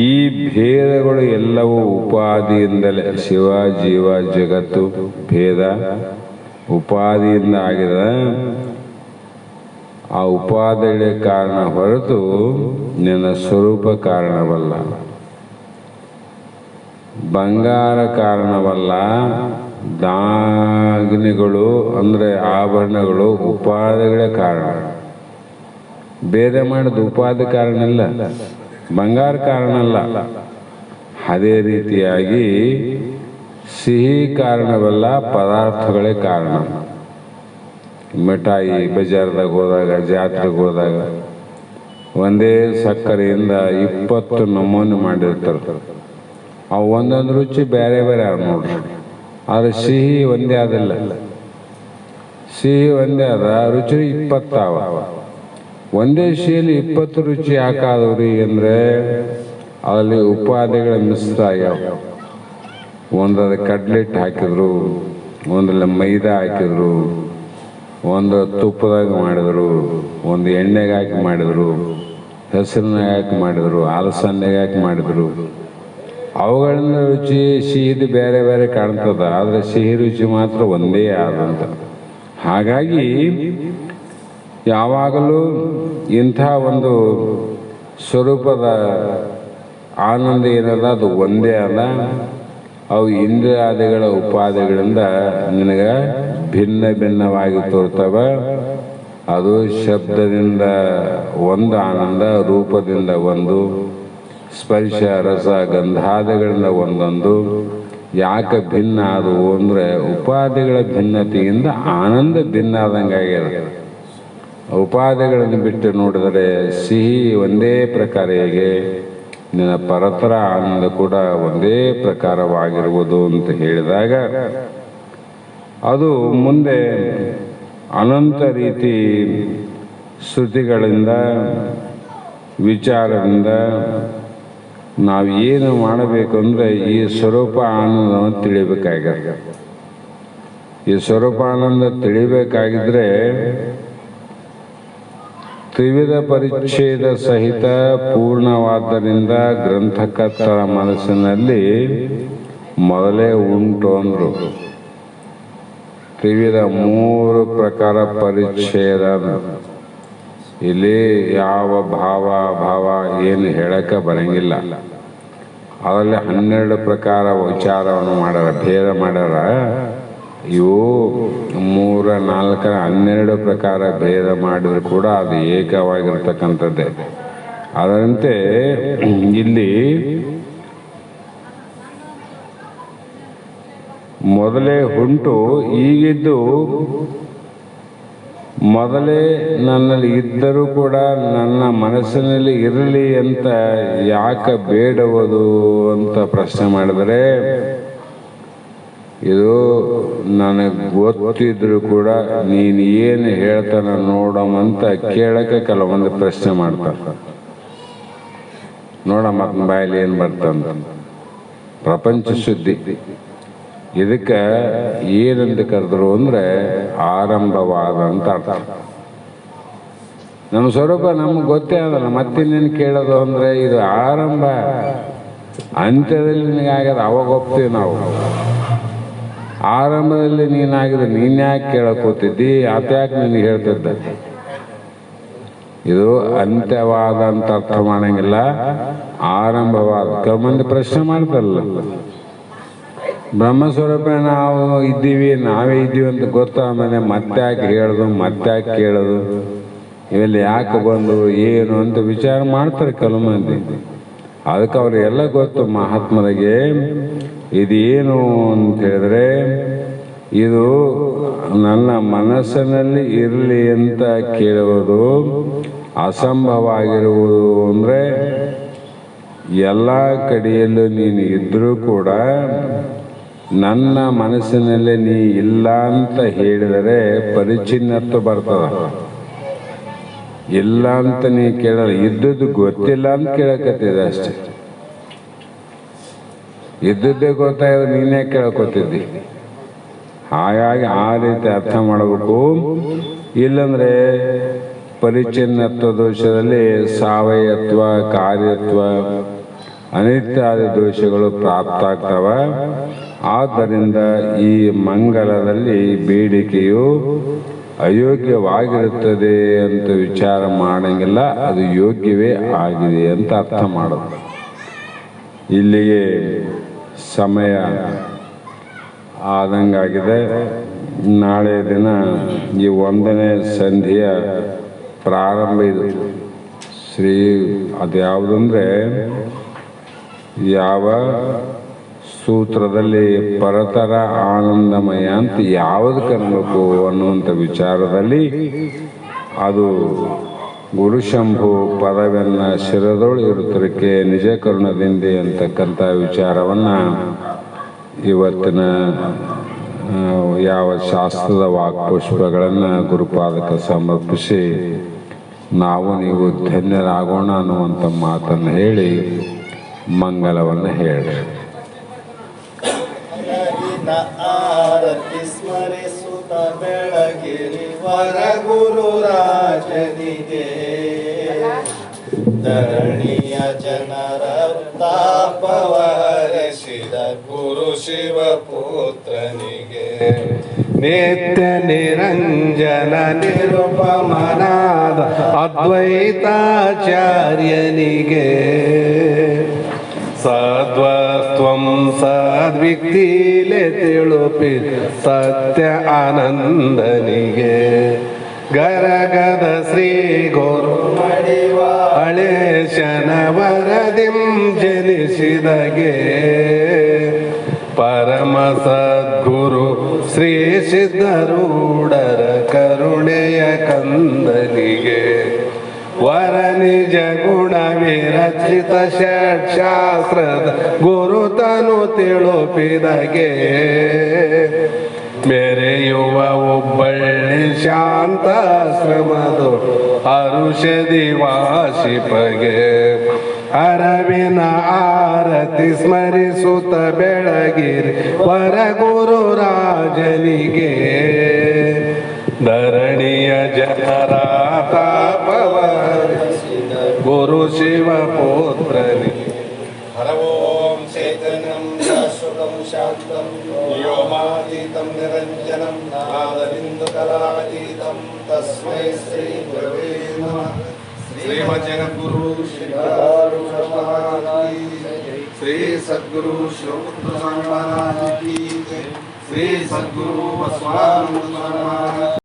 ಈ ಭೇದಗಳು ಎಲ್ಲವೂ ಉಪಾದಿಯಿಂದಲೇ, ಶಿವ ಜೀವ ಜಗತ್ತು ಭೇದ ಉಪಾದಿಯಿಂದ ಆಗಿದೆ. ಆ ಉಪಾದಿಗಳೇ ಕಾರಣ ಹೊರತು ನಿನ್ನ ಸ್ವರೂಪ ಕಾರಣವಲ್ಲ, ಬಂಗಾರ ಕಾರಣವಲ್ಲ. ದಾಗಿನಿಗಳು ಅಂದ್ರೆ ಆಭರಣಗಳು ಉಪಾದಿಗಳೇ ಕಾರಣ. ಭೇದ ಮಾಡಿದ ಉಪಾದಿ ಕಾರಣ ಇಲ್ಲ, ಬಂಗಾರ ಕಾರಣ ಅಲ್ಲ. ಅದೇ ರೀತಿಯಾಗಿ ಸಿಹಿ ಕಾರಣವಲ್ಲ, ಪದಾರ್ಥಗಳೇ ಕಾರಣ. ಮಿಠಾಯಿ ಬಜಾರ್ದಾಗ ಹೋದಾಗ, ಜಾತ್ರೆಗೆ ಹೋದಾಗ ಒಂದೇ ಸಕ್ಕರೆಯಿಂದ 20 ನಮೂನೆ ಮಾಡಿರ್ತಾರೆ. ಅವು ಒಂದೊಂದು ರುಚಿ ಬೇರೆ ಬೇರೆ ಅವ ನೋಡ್ರಿ. ಆದ್ರೆ ಸಿಹಿ ಒಂದೇ ಆದಿಲ್ಲ, ಸಿಹಿ ಒಂದೇ ಅದ, ರುಚಿ 20 ಅವ. ಒಂದೇ ಸಿಹಿಲಿ 20 ರುಚಿ ಯಾಕಾದವ್ರಿ ಅಂದ್ರೆ ಅಲ್ಲಿ ಉಪಾದಿಗಳ ಮಿಶ್ರ ಆಗ್ಯಾವ. ಒಂದರ ಕಡ್ಲೆಟ್ ಹಾಕಿದ್ರು, ಒಂದ್ರಲ್ಲಿ ಮೈದಾ ಹಾಕಿದ್ರು, ಒಂದು ತುಪ್ಪದಾಗ ಮಾಡಿದ್ರು, ಒಂದು ಎಣ್ಣೆಗೆ ಹಾಕಿ ಮಾಡಿದ್ರು, ಹೆಸರಿನಾಗ ಹಾಕಿ ಮಾಡಿದ್ರು, ಅಲಸಂದೆಗೆ ಹಾಕಿ ಮಾಡಿದ್ರು. ಅವುಗಳಿಂದ ರುಚಿ ಸಿಹಿದು ಬೇರೆ ಬೇರೆ ಕಾಣ್ತದ, ಆದರೆ ಸಿಹಿ ರುಚಿ ಮಾತ್ರ ಒಂದೇ ಆದಂತ. ಹಾಗಾಗಿ ಯಾವಾಗಲೂ ಇಂಥ ಒಂದು ಸ್ವರೂಪದ ಆನಂದ ಏನದ ಅದು ಒಂದೇ ಅದ. ಅವು ಇಂದ್ರಿಯಾದಿಗಳ ಉಪಾದಿಗಳಿಂದ ನಿನಗೆ ಭಿನ್ನ ಭಿನ್ನವಾಗಿ ತೋರ್ತವೆ. ಅದು ಶಬ್ದದಿಂದ ಒಂದು ಆನಂದ, ರೂಪದಿಂದ ಒಂದು, ಸ್ಪರ್ಶ ರಸ ಗಂಧಾದಿಗಳಿಂದ ಒಂದೊಂದು. ಯಾಕೆ ಭಿನ್ನ ಆದವು ಅಂದರೆ ಉಪಾದಿಗಳ ಭಿನ್ನತೆಯಿಂದ ಆನಂದ ಭಿನ್ನ ಆದಂಗೆ ಆಗ್ಯದ. ಉಪಾದಿಗಳನ್ನು ಬಿಟ್ಟು ನೋಡಿದರೆ ಸಿಹಿ ಒಂದೇ ಪ್ರಕಾರ ಹೇಗೆ, ನಿನ್ನ ಪರತರ ಆನಂದ ಕೂಡ ಒಂದೇ ಪ್ರಕಾರವಾಗಿರುವುದು ಅಂತ ಹೇಳಿದಾಗ ಅದು ಮುಂದೆ ಅನಂತ ರೀತಿ ಶ್ರುತಿಗಳಿಂದ ವಿಚಾರದಿಂದ ನಾವು ಏನು ಮಾಡಬೇಕು ಅಂದರೆ ಈ ಸ್ವರೂಪ ಆನಂದವನ್ನು ತಿಳಿಬೇಕಾಗಿದೆ. ಈ ಸ್ವರೂಪ ಆನಂದ ತಿಳಿಬೇಕಾಗಿದ್ರೆ ತ್ರಿವಿಧ ಪರಿಚ್ಛೇದ ಸಹಿತ ಪೂರ್ಣವಾದ್ದರಿಂದ ಗ್ರಂಥಕರ್ತರ ಮನಸ್ಸಿನಲ್ಲಿ ಮೊದಲೇ ಉಂಟು ಅಂದರು. ತ್ರಿವಿಧ 3 ಪ್ರಕಾರ ಪರಿಚ್ಛೇದ. ಇಲ್ಲಿ ಯಾವ ಭಾವ ಏನು ಹೇಳಕ್ಕೆ ಬರಂಗಿಲ್ಲ. ಅದರಲ್ಲಿ 12 ಪ್ರಕಾರ ವಿಚಾರವನ್ನು ಮಾಡ್ಯಾರ, ಭೇದ ಮಾಡ್ಯಾರ. ಇವು 3, 4, 12 ಪ್ರಕಾರ ಭೇದ ಮಾಡಿದ್ರು ಕೂಡ ಅದು ಏಕವಾಗಿರ್ತಕ್ಕಂಥದ್ದೇ. ಅದರಂತೆ ಇಲ್ಲಿ ಮೊದಲೇ ಉಂಟು, ಈಗಿದ್ದು ಮೊದಲೇ ನನ್ನಲ್ಲಿ ಇದ್ದರೂ ಕೂಡ ನನ್ನ ಮನಸ್ಸಿನಲ್ಲಿ ಇರಲಿ ಅಂತ ಯಾಕೆ ಬೇಡವುದು ಅಂತ ಪ್ರಶ್ನೆ ಮಾಡಿದರೆ, ಇದು ನನಗೆ ಗೊತ್ತಿದ್ರು ಕೂಡ ನೀನು ಏನು ಹೇಳ್ತಾನ ನೋಡಮ್ಮಂತ ಕೇಳಕ್ಕೆ ಕೆಲವೊಂದು ಪ್ರಶ್ನೆ ಮಾಡ್ತಾರೆ. ನೋಡಮ್ಮ ಬಾಯಲ್ಲಿ ಏನು ಬರ್ತಂತ ಪ್ರಪಂಚ ಸುದ್ದಿ. ಇದಕ್ಕೆ ಏನಂತ ಕರೆದ್ರು ಅಂದರೆ ಆರಂಭವಾದ ಅಂತ ಅರ್ಥ. ನಮ್ಮ ಸ್ವರೂಪ ನಮ್ಗೆ ಗೊತ್ತೇ ಆಗಲ್ಲ, ಮತ್ತಿನ್ನೇನು ಕೇಳೋದು ಅಂದರೆ ಇದು ಆರಂಭ. ಅಂತ್ಯದಲ್ಲಿ ನಿನಗಾಗ್ಯದ ಅವಾಗ ಹೋಗ್ತೀವಿ ನಾವು. ಆರಂಭದಲ್ಲಿ ನೀನಾಗಿದ್ರೆ ನೀನ್ಯಾಕೆ ಕೇಳಕ್ಕೆ ಹೋಗ್ತಿದ್ದಿ, ಆತ್ಯಾಕೆ ನಿನಗೆ ಹೇಳ್ತಿದ್ದ. ಇದು ಅಂತ್ಯವಾದ ಅಂತ ಅರ್ಥ ಮಾಡಂಗಿಲ್ಲ, ಆರಂಭವಾದ. ಕೆಲವೊಂದು ಪ್ರಶ್ನೆ ಮಾಡ್ತಾರಲ್ಲ, ಬ್ರಹ್ಮಸ್ವರೂಪ ನಾವು ಇದ್ದೀವಿ, ನಾವೇ ಇದ್ದೀವಿ ಅಂತ ಗೊತ್ತಾದ್ಮೇಲೆ ಮತ್ತ್ಯಾಕೆ ಮತ್ತ್ಯಾಕೆ ಕೇಳೋದು, ಇವೆಲ್ಲ ಯಾಕೆ ಬಂದು ಏನು ಅಂತ ವಿಚಾರ ಮಾಡ್ತಾರೆ ಕೆಲವು ಮಂದಿ. ಅದಕ್ಕೆ ಅವ್ರಿಗೆಲ್ಲ ಗೊತ್ತು ಮಹಾತ್ಮರಿಗೆ ಇದೇನು ಅಂತ ಹೇಳಿದ್ರೆ, ಇದು ನನ್ನ ಮನಸ್ಸಿನಲ್ಲಿ ಇರಲಿ ಅಂತ ಕೇಳುವುದು ಅಸಂಭವ ಆಗಿರುವುದು. ಅಂದರೆ ಎಲ್ಲ ಕಡೆಯಲ್ಲೂ ನೀನು ಇದ್ದರೂ ಕೂಡ ನನ್ನ ಮನಸ್ಸಿನಲ್ಲಿ ನೀ ಇಲ್ಲ ಅಂತ ಹೇಳಿದರೆ ಪರಿಚಿನ್ನತ್ವ ಬರ್ತದ. ಇಲ್ಲ ಅಂತ ನೀ ಕೇಳಲ್ಲ, ಇದ್ದದ್ದು ಗೊತ್ತಿಲ್ಲ ಅಂತ ಕೇಳಕತ್ತಿದ್ದೆ ಅಷ್ಟೆ. ಇದ್ದದ್ದೇ ಗೊತ್ತಾಗಿದ್ರೆ ನೀನೇ ಕೇಳಕೊತಿದ್ದಿ. ಹಾಗಾಗಿ ಆ ರೀತಿ ಅರ್ಥ ಮಾಡಬೇಕು. ಇಲ್ಲಂದ್ರೆ ಪರಿಚಿನ್ನತ್ವ ದೋಷದಲ್ಲಿ ಸಾವಯತ್ವ, ಕಾರ್ಯತ್ವ, ಅನಿತ್ಯಾದಿ ದೋಷಗಳು ಪ್ರಾಪ್ತ ಆಗ್ತವ. ಆದ್ದರಿಂದ ಈ ಮಂಗಲದಲ್ಲಿ ಬೇಡಿಕೆಯು ಅಯೋಗ್ಯವಾಗಿರುತ್ತದೆ ಅಂತ ವಿಚಾರ ಮಾಡಂಗಿಲ್ಲ, ಅದು ಯೋಗ್ಯವೇ ಆಗಿದೆ ಅಂತ ಅರ್ಥ ಮಾಡೋದು. ಇಲ್ಲಿಗೆ ಸಮಯ ಆದಂಗಾಗಿದೆ. ನಾಳೆ ದಿನ ಈ 1ನೇ ಸಂಧಿಯ ಪ್ರಾರಂಭ. ಇದು ಅದು ಯಾವುದಂದ್ರೆ, ಯಾವ ಸೂತ್ರದಲ್ಲಿ ಪರತರ ಆನಂದಮಯ ಅಂತ ಯಾವುದಕ್ಕೆ ಅನ್ನಬೇಕು ಅನ್ನುವಂಥ ವಿಚಾರದಲ್ಲಿ ಅದು ಗುರುಶಂಭು ಪದವೆನ್ನ ಶಿರದೊಳು ಇರುತ್ತರಕ್ಕೆ ನಿಜ ಕರುಣದಿಂದ ಅಂತಕ್ಕಂಥ ವಿಚಾರವನ್ನು ಇವತ್ತಿನ ಯಾವ ಶಾಸ್ತ್ರದ ವಾಕ್ಪುಷ್ಪಗಳನ್ನು ಗುರುಪಾದಕ್ಕೆ ಸಮರ್ಪಿಸಿ ನಾವು ನೀವು ಧನ್ಯರಾಗೋಣ ಅನ್ನುವಂಥ ಮಾತನ್ನು ಹೇಳಿ ಮಂಗಲವನ್ನು ಹೇಳಿ ಆರತಿ ಸ್ಮರಿಸುತ್ತ ಬೆಳಗಿರಿ ವರ ಗುರುರಾಜನಿಗೆ ಧರಣಿಯ ಜನರ ತಾಪವ ಹರಿಸಿದ ಗುರು ಶಿವ ಪುತ್ರನಿಗೆ ನಿತ್ಯ ನಿರಂಜನ ನಿರುಪಮನಾದ ಅದ್ವೈತಾಚಾರ್ಯನಿಗೆ ಸದ್ವಸ್ತ್ವಂ ಸದ್ವಿಕ್ತಿಲೆ ತಿಳುಪಿ ಸತ್ಯ ಆನಂದನಿಗೆ ಗರಗದ ಶ್ರೀ ಗುರು ಹಳೇಶನ ವರದಿಂ ಜನಿಸಿದಗೆ ಪರಮ ಸದ್ಗುರು ಶ್ರೀ ಸಿದ್ಧರೂಢರ ಕರುಣೆಯ ಕಂದನಿಗೆ ವರ ನಿಜ ಗುಣ ವಿರಚಿತ ಷಟ್ಶಾಸ್ತ್ರದ ಗುರುತನು ತಿಳುಪಿದಗೆ ಮೆರೆಯುವ ಹುಬ್ಬಳ್ಳಿ ಶಾಂತಾಶ್ರಮದು ಅರುಷದಿ ವಾಸಿಪಗೆ ಅರವಿನ ಆರತಿ ಸ್ಮರಿಸುತ್ತ ಬೆಳಗಿರಿ ವರ ಗುರು ರಾಜನಿಗೆ ಧರಣಿಯ ಜನರ ತಾಪವ ಗುರು ಶಿವ ಪುತ್ರನಿಗೆ ಹರ ಓಂ ಚೈತನ್ಯಂ ಶಾಶ್ವತಂ ಶಾಂತಂ ವ್ಯೋಮಾತೀತಂ ನಿರಂಜನಂ ನಾದಬಿಂದು ಕಲಾತೀತಂ ತಸ್ಮೈ ಶ್ರೀ ಗುರವೇ ನಮಃ. ಶ್ರೀಮದ್ ಜಗದ್ಗುರು ಶ್ರೀ ಶ್ರೀ ಸದ್ಗುರು ಶಿವಪುತ್ರ ಸ್ವಾಮಿ ಮಹಾರಾಜ್ ಕಿ ಜೈ. ಶ್ರೀ ಸದ್ಗುರು ಬಸವಾನಂದ